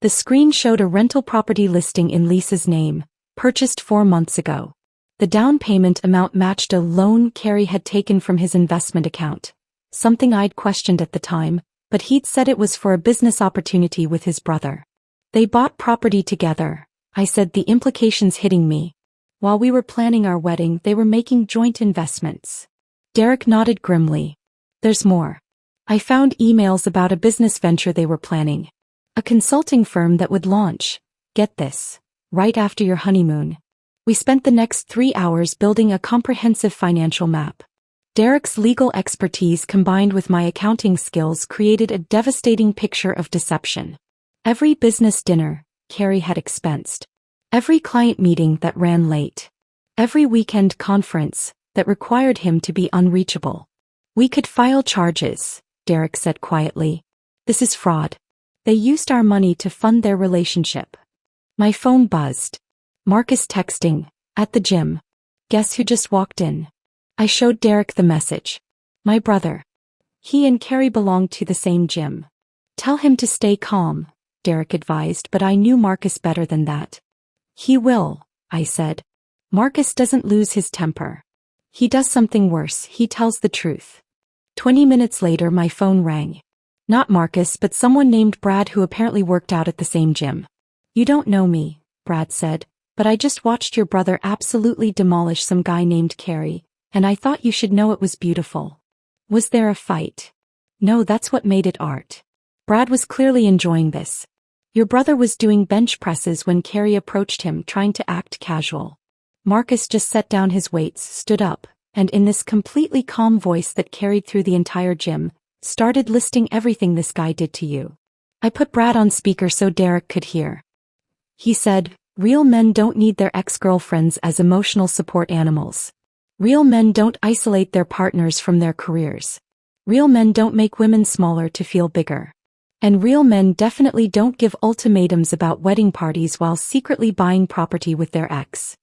The screen showed a rental property listing in Lisa's name, purchased 4 months ago. The down payment amount matched a loan Carrie had taken from his investment account. Something I'd questioned at the time, but he'd said it was for a business opportunity with his brother. They bought property together, I said, the implications hitting me. While we were planning our wedding, they were making joint investments. Derek nodded grimly. There's more. I found emails about a business venture they were planning. A consulting firm that would launch, get this, right after your honeymoon. We spent the next 3 hours building a comprehensive financial map. Derek's legal expertise combined with my accounting skills created a devastating picture of deception. Every business dinner, Carrie had expensed. Every client meeting that ran late. Every weekend conference that required him to be unreachable. We could file charges, Derek said quietly. This is fraud. They used our money to fund their relationship. My phone buzzed. Marcus texting, at the gym. Guess who just walked in? I showed Derek the message. My brother. He and Carrie belonged to the same gym. Tell him to stay calm, Derek advised, but I knew Marcus better than that. He will, I said. Marcus doesn't lose his temper. He does something worse, he tells the truth. 20 minutes later my phone rang. Not Marcus, but someone named Brad who apparently worked out at the same gym. You don't know me, Brad said, but I just watched your brother absolutely demolish some guy named Carrie. And I thought you should know it was beautiful. Was there a fight? No, that's what made it art. Brad was clearly enjoying this. Your brother was doing bench presses when Carrie approached him trying to act casual. Marcus just set down his weights, stood up, and in this completely calm voice that carried through the entire gym, started listing everything this guy did to you. I put Brad on speaker so Derek could hear. He said, real men don't need their ex-girlfriends as emotional support animals. Real men don't isolate their partners from their careers. Real men don't make women smaller to feel bigger. And real men definitely don't give ultimatums about wedding parties while secretly buying property with their ex.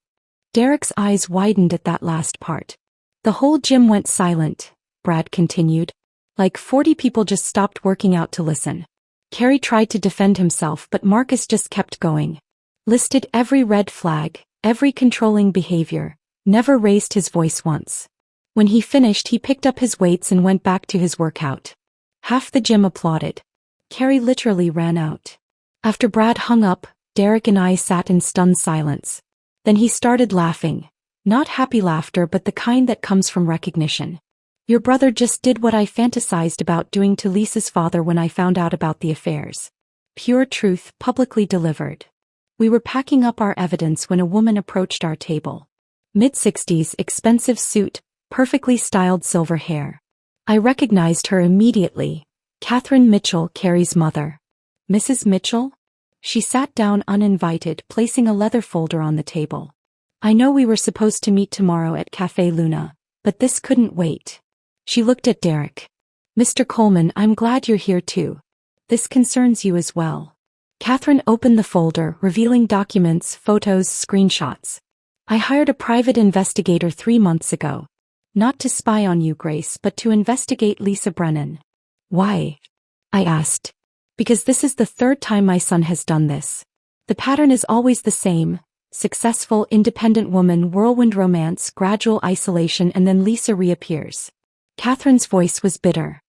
Derek's eyes widened at that last part. The whole gym went silent, Brad continued. Like 40 people just stopped working out to listen. Carrie tried to defend himself, but Marcus just kept going. Listed every red flag, every controlling behavior. Never raised his voice once. When he finished, he picked up his weights and went back to his workout. Half the gym applauded. Carrie literally ran out. After Brad hung up, Derek and I sat in stunned silence. Then he started laughing. Not happy laughter, but the kind that comes from recognition. Your brother just did what I fantasized about doing to Lisa's father when I found out about the affairs. Pure truth, publicly delivered. We were packing up our evidence when a woman approached our table. Mid-60s, expensive suit, perfectly styled silver hair. I recognized her immediately. Catherine Mitchell, Carrie's mother. Mrs. Mitchell? She sat down uninvited, placing a leather folder on the table. I know we were supposed to meet tomorrow at Café Luna, but this couldn't wait. She looked at Derek. Mr. Coleman, I'm glad you're here too. This concerns you as well. Catherine opened the folder, revealing documents, photos, screenshots. I hired a private investigator 3 months ago. Not to spy on you, Grace, but to investigate Lisa Brennan. Why? I asked. Because this is the 3rd time my son has done this. The pattern is always the same. Successful, independent woman, whirlwind romance, gradual isolation, and then Lisa reappears. Catherine's voice was bitter.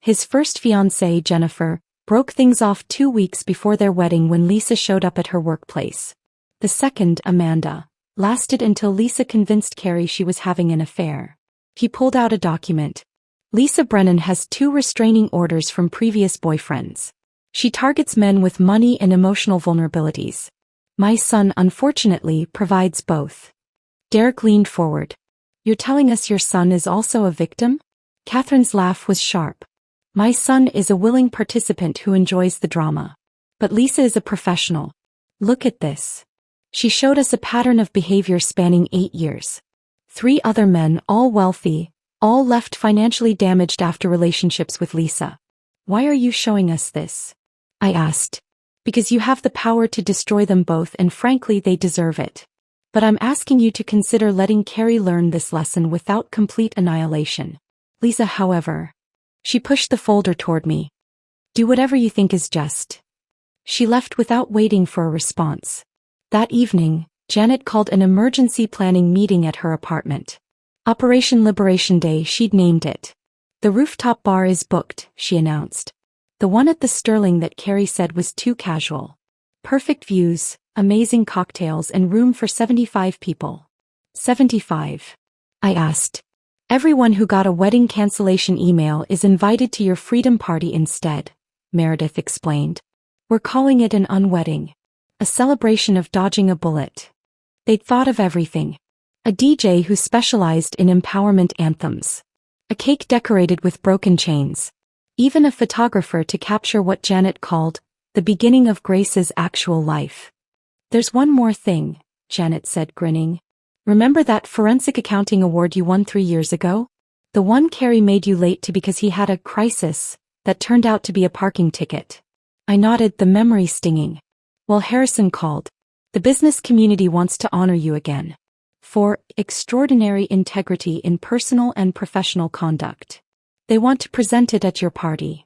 His first fiancée, Jennifer, broke things off 2 weeks before their wedding when Lisa showed up at her workplace. The second, Amanda, lasted until Lisa convinced Carrie she was having an affair. He pulled out a document. Lisa Brennan has 2 restraining orders from previous boyfriends. She targets men with money and emotional vulnerabilities. My son, unfortunately, provides both. Derek leaned forward. You're telling us your son is also a victim? Catherine's laugh was sharp. My son is a willing participant who enjoys the drama. But Lisa is a professional. Look at this. She showed us a pattern of behavior spanning 8 years. 3 other men, all wealthy, all left financially damaged after relationships with Lisa. Why are you showing us this? I asked. Because you have the power to destroy them both and frankly they deserve it. But I'm asking you to consider letting Carrie learn this lesson without complete annihilation. Lisa, however. She pushed the folder toward me. Do whatever you think is just. She left without waiting for a response. That evening, Janet called an emergency planning meeting at her apartment. Operation Liberation Day, she'd named it. The rooftop bar is booked, she announced. The one at the Sterling that Carrie said was too casual. Perfect views, amazing cocktails and room for 75 people. 75? I asked. Everyone who got a wedding cancellation email is invited to your freedom party instead, Meredith explained. We're calling it an unwedding. A celebration of dodging a bullet. They'd thought of everything. A DJ who specialized in empowerment anthems. A cake decorated with broken chains. Even a photographer to capture what Janet called the beginning of Grace's actual life. There's one more thing, Janet said, grinning. Remember that forensic accounting award you won 3 years ago? The one Carrie made you late to because he had a crisis that turned out to be a parking ticket. I nodded, the memory stinging. Well, Harrison called. The business community wants to honor you again. For extraordinary integrity in personal and professional conduct. They want to present it at your party.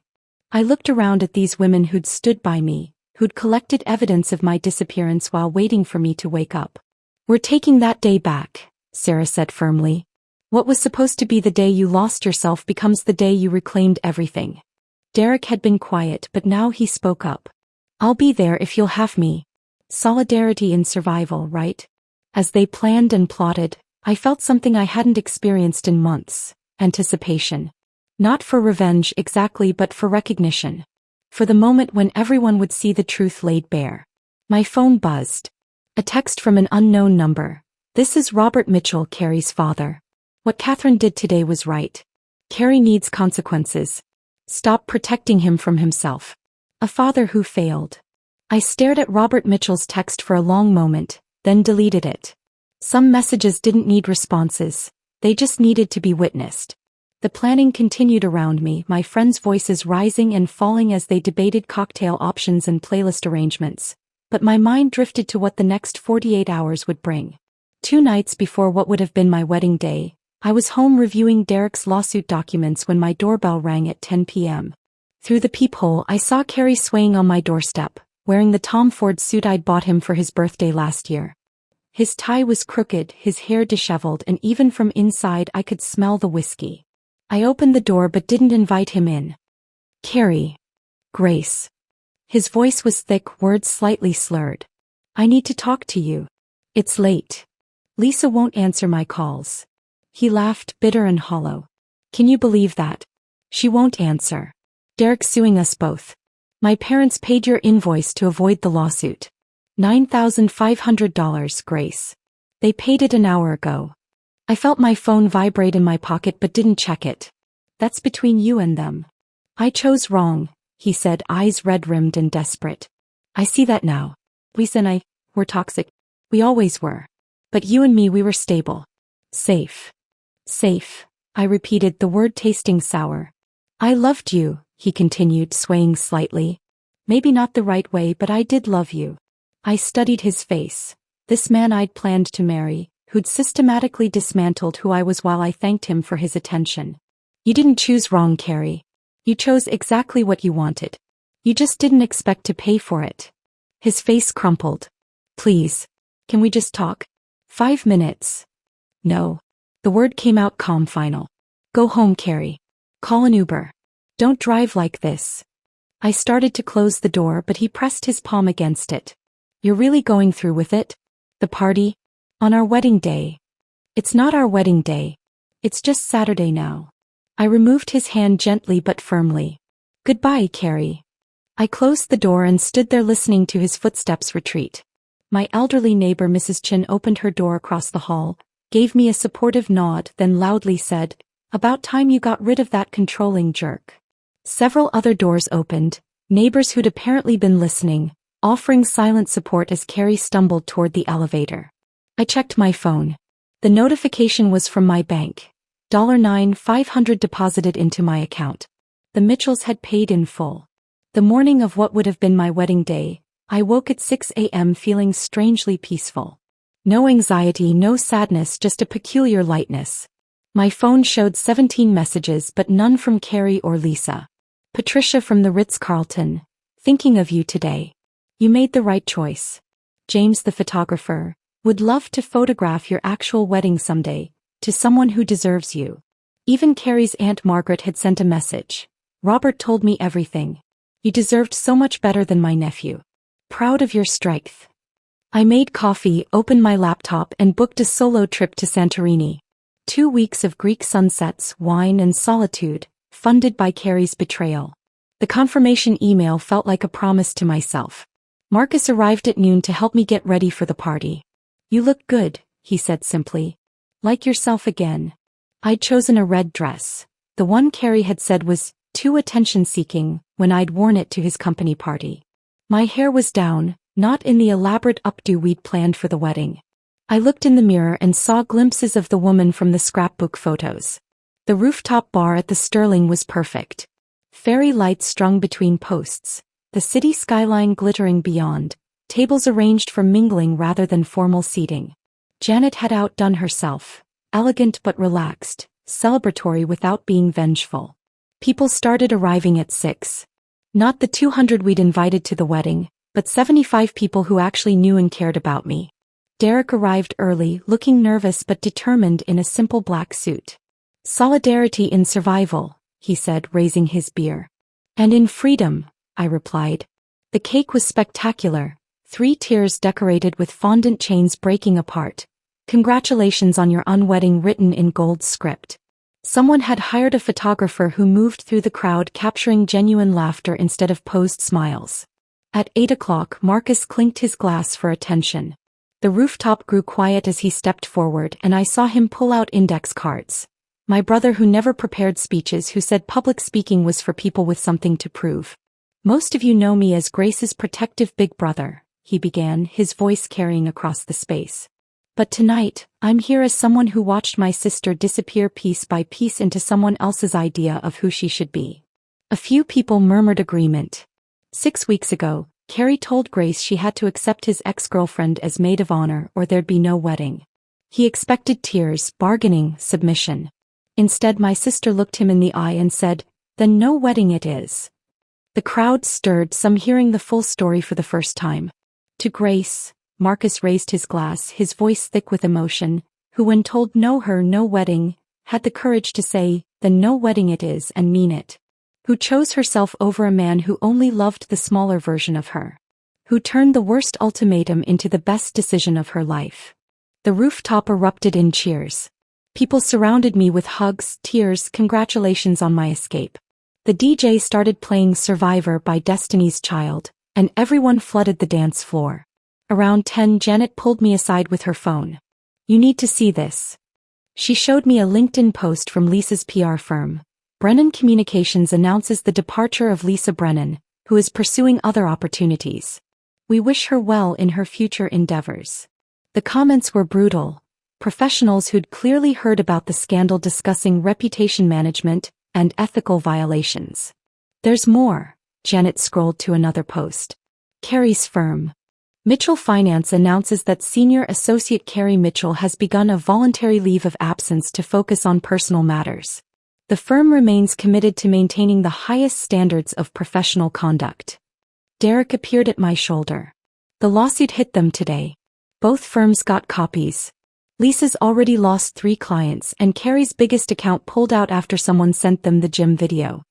I looked around at these women who'd stood by me, who'd collected evidence of my disappearance while waiting for me to wake up. We're taking that day back, Sarah said firmly. What was supposed to be the day you lost yourself becomes the day you reclaimed everything. Derek had been quiet, but now he spoke up. I'll be there if you'll have me. Solidarity in survival, right? As they planned and plotted, I felt something I hadn't experienced in months. Anticipation. Not for revenge exactly, but for recognition. For the moment when everyone would see the truth laid bare. My phone buzzed. A text from an unknown number. This is Robert Mitchell, Carrie's father. What Catherine did today was right. Carrie needs consequences. Stop protecting him from himself. A father who failed. I stared at Robert Mitchell's text for a long moment, then deleted it. Some messages didn't need responses. They just needed to be witnessed. The planning continued around me, my friends' voices rising and falling as they debated cocktail options and playlist arrangements. But my mind drifted to what the next 48 hours would bring. 2 nights before what would have been my wedding day, I was home reviewing Derek's lawsuit documents when my doorbell rang at 10 p.m. Through the peephole, I saw Carrie swaying on my doorstep, wearing the Tom Ford suit I'd bought him for his birthday last year. His tie was crooked, his hair disheveled, and even from inside I could smell the whiskey. I opened the door but didn't invite him in. Carrie. Grace. His voice was thick, words slightly slurred. I need to talk to you. It's late. Lisa won't answer my calls. He laughed, bitter and hollow. Can you believe that? She won't answer. Derek's suing us both. My parents paid your invoice to avoid the lawsuit. $9,500, Grace. They paid it an hour ago. I felt my phone vibrate in my pocket but didn't check it. That's between you and them. I chose wrong, he said, eyes red-rimmed and desperate. I see that now. Lisa and I were toxic. We always were. But you and me, we were stable. Safe. Safe, I repeated, the word tasting sour. I loved you, he continued, swaying slightly. Maybe not the right way, but I did love you. I studied his face. This man I'd planned to marry, who'd systematically dismantled who I was while I thanked him for his attention. You didn't choose wrong, Carrie. You chose exactly what you wanted. You just didn't expect to pay for it. His face crumpled. Please. Can we just talk? 5 minutes. No. The word came out calm, final. Go home, Carrie. Call an Uber. Don't drive like this. I started to close the door, but he pressed his palm against it. You're really going through with it? The party? On our wedding day? It's not our wedding day. It's just Saturday now. I removed his hand gently but firmly. Goodbye, Carrie. I closed the door and stood there listening to his footsteps retreat. My elderly neighbor, Mrs. Chin, opened her door across the hall, gave me a supportive nod, then loudly said, About time you got rid of that controlling jerk. Several other doors opened, neighbors who'd apparently been listening, offering silent support as Carrie stumbled toward the elevator. I checked my phone. The notification was from my bank. $9,500 deposited into my account. The Mitchells had paid in full. The morning of what would have been my wedding day, I woke at 6 a.m. feeling strangely peaceful. No anxiety, no sadness, just a peculiar lightness. My phone showed 17 messages but none from Carrie or Lisa. Patricia from the Ritz-Carlton. Thinking of you today. You made the right choice. James the photographer. Would love to photograph your actual wedding someday, to someone who deserves you. Even Carrie's Aunt Margaret had sent a message. Robert told me everything. You deserved so much better than my nephew. Proud of your strength. I made coffee, opened my laptop and booked a solo trip to Santorini. 2 weeks of Greek sunsets, wine and solitude, funded by Carrie's betrayal. The confirmation email felt like a promise to myself. Marcus arrived at noon to help me get ready for the party. You look good, he said simply. Like yourself again. I'd chosen a red dress. The one Carrie had said was too attention-seeking when I'd worn it to his company party. My hair was down, not in the elaborate updo we'd planned for the wedding. I looked in the mirror and saw glimpses of the woman from the scrapbook photos. The rooftop bar at the Sterling was perfect. Fairy lights strung between posts, the city skyline glittering beyond, tables arranged for mingling rather than formal seating. Janet had outdone herself, elegant but relaxed, celebratory without being vengeful. People started arriving at 6. Not the 200 we'd invited to the wedding, but 75 people who actually knew and cared about me. Derek arrived early, looking nervous but determined in a simple black suit. Solidarity in survival, he said, raising his beer. And in freedom, I replied. The cake was spectacular, 3 tiers decorated with fondant chains breaking apart. Congratulations on your unwedding written in gold script. Someone had hired a photographer who moved through the crowd capturing genuine laughter instead of posed smiles. At 8 o'clock, Marcus clinked his glass for attention. The rooftop grew quiet as he stepped forward and I saw him pull out index cards. My brother who never prepared speeches, who said public speaking was for people with something to prove. Most of you know me as Grace's protective big brother, he began, his voice carrying across the space. But tonight, I'm here as someone who watched my sister disappear piece by piece into someone else's idea of who she should be. A few people murmured agreement. 6 weeks ago, Carrie told Grace she had to accept his ex-girlfriend as maid of honor or there'd be no wedding. He expected tears, bargaining, submission. Instead, my sister looked him in the eye and said, "Then no wedding it is." The crowd stirred, some hearing the full story for the first time. To Grace, Marcus raised his glass, his voice thick with emotion, who when told no wedding, had the courage to say, "Then no wedding it is," and mean it. Who chose herself over a man who only loved the smaller version of her. Who turned the worst ultimatum into the best decision of her life. The rooftop erupted in cheers. People surrounded me with hugs, tears, congratulations on my escape. The DJ started playing Survivor by Destiny's Child, and everyone flooded the dance floor. Around 10, Janet pulled me aside with her phone. "You need to see this." She showed me a LinkedIn post from Lisa's PR firm. Brennan Communications announces the departure of Lisa Brennan, who is pursuing other opportunities. We wish her well in her future endeavors. The comments were brutal. Professionals who'd clearly heard about the scandal discussing reputation management and ethical violations. There's more, Janet scrolled to another post. Carrie's firm. Mitchell Finance announces that Senior Associate Carrie Mitchell has begun a voluntary leave of absence to focus on personal matters. The firm remains committed to maintaining the highest standards of professional conduct. Derek appeared at my shoulder. The lawsuit hit them today. Both firms got copies. Lisa's already lost 3 clients and Carrie's biggest account pulled out after someone sent them the gym video.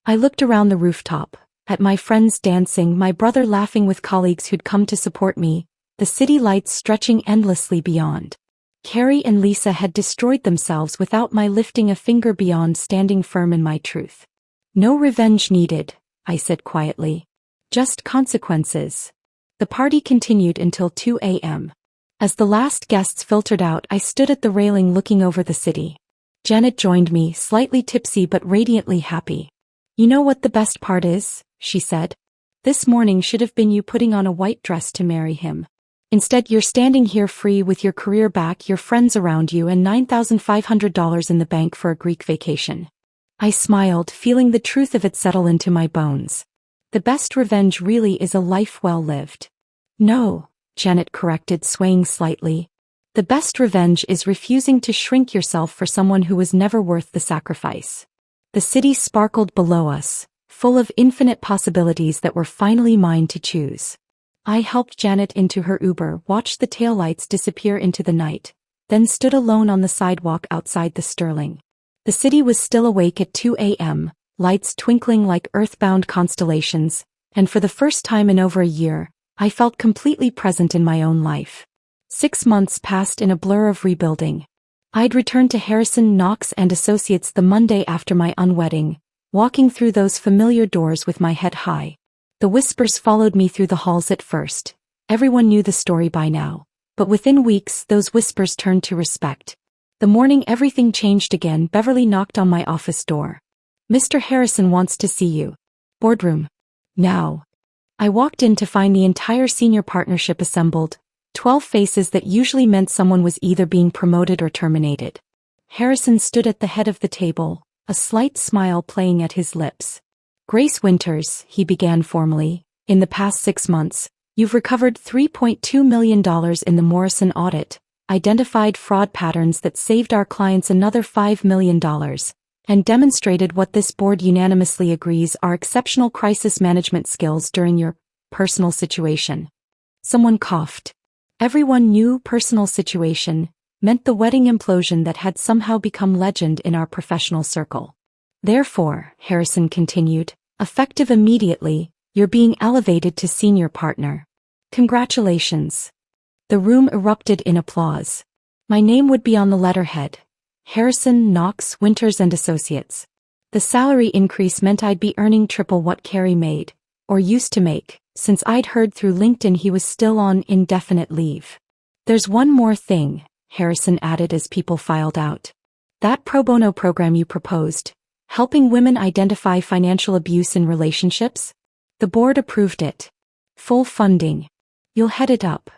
I looked around the rooftop, at my friends dancing, my brother laughing with colleagues who'd come to support me, the city lights stretching endlessly beyond. Carrie and Lisa had destroyed themselves without my lifting a finger, beyond standing firm in my truth. No revenge needed, I said quietly. Just consequences. The party continued until 2 a.m. As the last guests filtered out, I stood at the railing looking over the city. Janet joined me, slightly tipsy but radiantly happy. "You know what the best part is?" she said. "This morning should have been you putting on a white dress to marry him. Instead, you're standing here free with your career back, your friends around you, and $9,500 in the bank for a Greek vacation." I smiled, feeling the truth of it settle into my bones. The best revenge really is a life well lived. No, Janet corrected, swaying slightly. The best revenge is refusing to shrink yourself for someone who was never worth the sacrifice. The city sparkled below us, full of infinite possibilities that were finally mine to choose. I helped Janet into her Uber, watched the taillights disappear into the night, then stood alone on the sidewalk outside the Sterling. The city was still awake at 2 a.m., lights twinkling like earthbound constellations, and for the first time in over a year, I felt completely present in my own life. 6 months passed in a blur of rebuilding. I'd returned to Harrison, Knox and Associates the Monday after my unwedding, walking through those familiar doors with my head high. The whispers followed me through the halls at first. Everyone knew the story by now, but within weeks those whispers turned to respect. The morning everything changed again, Beverly knocked on my office door. "Mr. Harrison wants to see you." "Boardroom." "Now." I walked in to find the entire senior partnership assembled, 12 faces that usually meant someone was either being promoted or terminated. Harrison stood at the head of the table, a slight smile playing at his lips. "Grace Winters," he began formally, "in the past 6 months, you've recovered $3.2 million in the Morrison audit, identified fraud patterns that saved our clients another $5 million, and demonstrated what this board unanimously agrees are exceptional crisis management skills during your personal situation." Someone coughed. Everyone knew personal situation meant the wedding implosion that had somehow become legend in our professional circle. "Therefore," Harrison continued, "effective immediately, you're being elevated to senior partner. Congratulations." The room erupted in applause. My name would be on the letterhead. Harrison, Knox, Winters and Associates. The salary increase meant I'd be earning triple what Carey made, or used to make, since I'd heard through LinkedIn he was still on indefinite leave. "There's one more thing," Harrison added as people filed out. "That pro bono program you proposed, helping women identify financial abuse in relationships? The board approved it. Full funding. You'll head it up."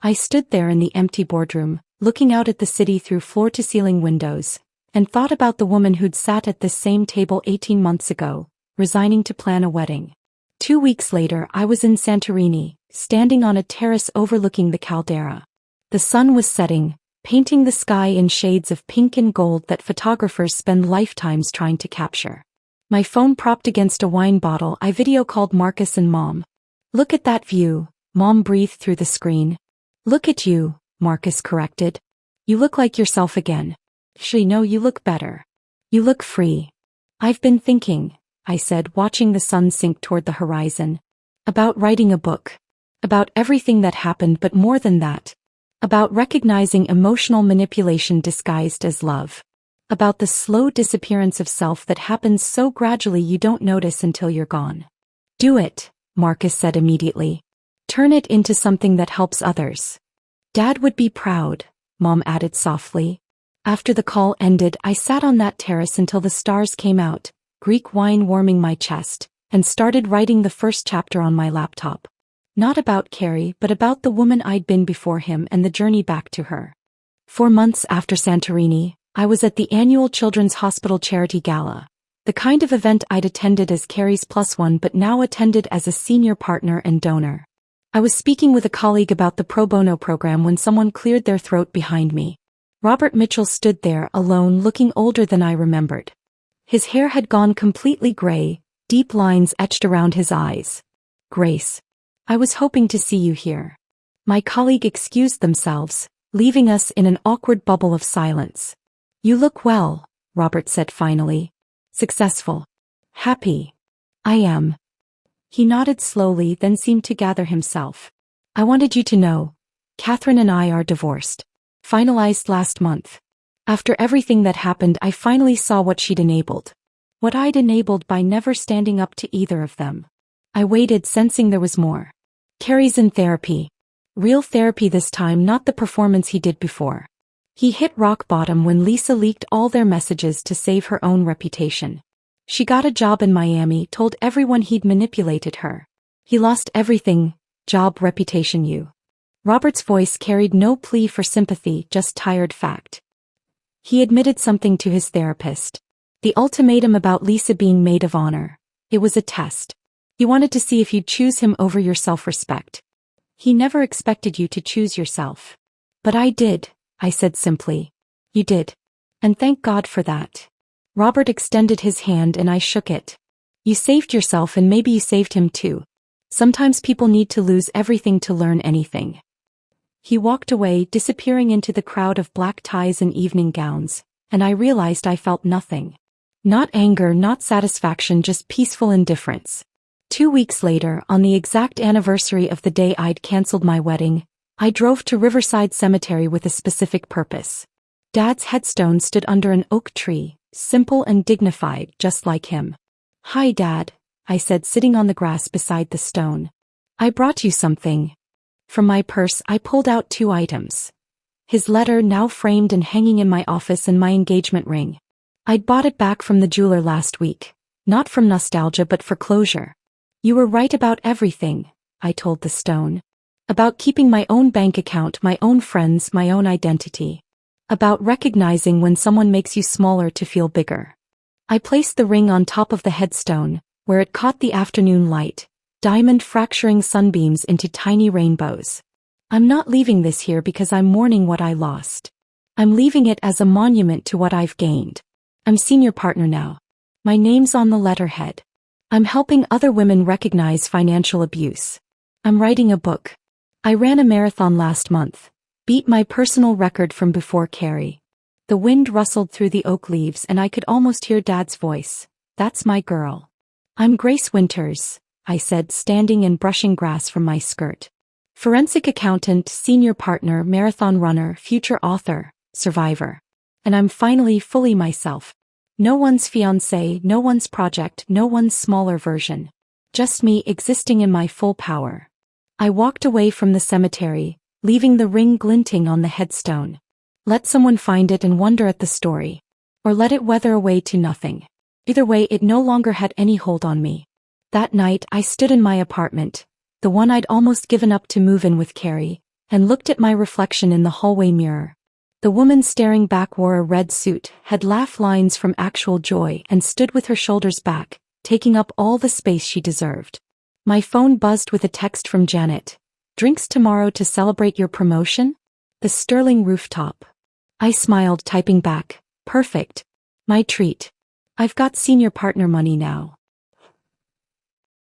I stood there in the empty boardroom, looking out at the city through floor-to-ceiling windows, and thought about the woman who'd sat at this same table 18 months ago, resigning to plan a wedding. 2 weeks later I was in Santorini, standing on a terrace overlooking the caldera. The sun was setting, painting the sky in shades of pink and gold that photographers spend lifetimes trying to capture. My phone propped against a wine bottle, I video-called Marcus and Mom. "Look at that view," Mom breathed through the screen. "Look at you," Marcus corrected. "You look like yourself again." "No, you look better. You look free." "I've been thinking," I said, watching the sun sink toward the horizon. "About writing a book. About everything that happened, but more than that. About recognizing emotional manipulation disguised as love. About the slow disappearance of self that happens so gradually you don't notice until you're gone." "Do it," Marcus said immediately. "Turn it into something that helps others." "Dad would be proud," Mom added softly. After the call ended, I sat on that terrace until the stars came out, Greek wine warming my chest, and started writing the first chapter on my laptop. Not about Carey, but about the woman I'd been before him and the journey back to her. 4 months after Santorini, I was at the annual Children's Hospital Charity Gala, the kind of event I'd attended as Carey's +1 but now attended as a senior partner and donor. I was speaking with a colleague about the pro bono program when someone cleared their throat behind me. Robert Mitchell stood there alone, looking older than I remembered. His hair had gone completely gray, deep lines etched around his eyes. "Grace, I was hoping to see you here." My colleague excused themselves, leaving us in an awkward bubble of silence. "You look well," Robert said finally. "Successful. Happy." "I am." He nodded slowly, then seemed to gather himself. "I wanted you to know, Catherine and I are divorced. Finalized last month. After everything that happened, I finally saw what she'd enabled. What I'd enabled by never standing up to either of them." I waited, sensing there was more. "Carey's in therapy. Real therapy this time, not the performance he did before. He hit rock bottom when Lisa leaked all their messages to save her own reputation. She got a job in Miami, told everyone he'd manipulated her. He lost everything, job, reputation, you." Robert's voice carried no plea for sympathy, just tired fact. "He admitted something to his therapist. The ultimatum about Lisa being maid of honor. It was a test. He wanted to see if you'd choose him over your self-respect. He never expected you to choose yourself. But I did, I said simply. You did. And thank God for that. Robert extended his hand and I shook it. You saved yourself and maybe you saved him too. Sometimes people need to lose everything to learn anything. He walked away, disappearing into the crowd of black ties and evening gowns, and I realized I felt nothing. Not anger, not satisfaction, just peaceful indifference. 2 weeks later, on the exact anniversary of the day I'd canceled my wedding, I drove to Riverside Cemetery with a specific purpose. Dad's headstone stood under an oak tree, simple and dignified, just like him. "Hi, Dad," I said, sitting on the grass beside the stone. "I brought you something." From my purse I pulled out 2 items. His letter, now framed and hanging in my office, and my engagement ring. I'd bought it back from the jeweler last week. Not from nostalgia but for closure. "You were right about everything," I told the stone. "About keeping my own bank account, my own friends, my own identity. About recognizing when someone makes you smaller to feel bigger." I placed the ring on top of the headstone, where it caught the afternoon light, diamond fracturing sunbeams into tiny rainbows. I'm not leaving this here because I'm mourning what I lost. I'm leaving it as a monument to what I've gained. I'm senior partner now. My name's on the letterhead. I'm helping other women recognize financial abuse. I'm writing a book. I ran a marathon last month. Beat my personal record from before Carrie. The wind rustled through the oak leaves and I could almost hear Dad's voice. "That's my girl." "I'm Grace Winters," I said, standing and brushing grass from my skirt. "Forensic accountant, senior partner, marathon runner, future author, survivor. And I'm finally fully myself. No one's fiancé, no one's project, no one's smaller version. Just me existing in my full power." I walked away from the cemetery, leaving the ring glinting on the headstone. Let someone find it and wonder at the story. Or let it wither away to nothing. Either way, it no longer had any hold on me. That night I stood in my apartment, the one I'd almost given up to move in with Carrie, and looked at my reflection in the hallway mirror. The woman staring back wore a red suit, had laugh lines from actual joy, and stood with her shoulders back, taking up all the space she deserved. My phone buzzed with a text from Janet. "Drinks tomorrow to celebrate your promotion?" The Sterling rooftop. I smiled, typing back, "Perfect. My treat. I've got senior partner money now."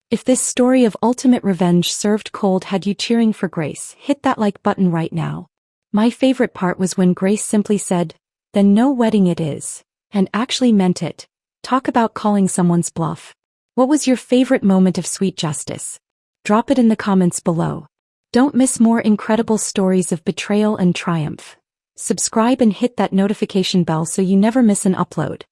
If this story of ultimate revenge served cold had you cheering for Grace, hit that like button right now. My favorite part was when Grace simply said, "Then no wedding it is," and actually meant it. Talk about calling someone's bluff. What was your favorite moment of sweet justice? Drop it in the comments below. Don't miss more incredible stories of betrayal and triumph. Subscribe and hit that notification bell so you never miss an upload.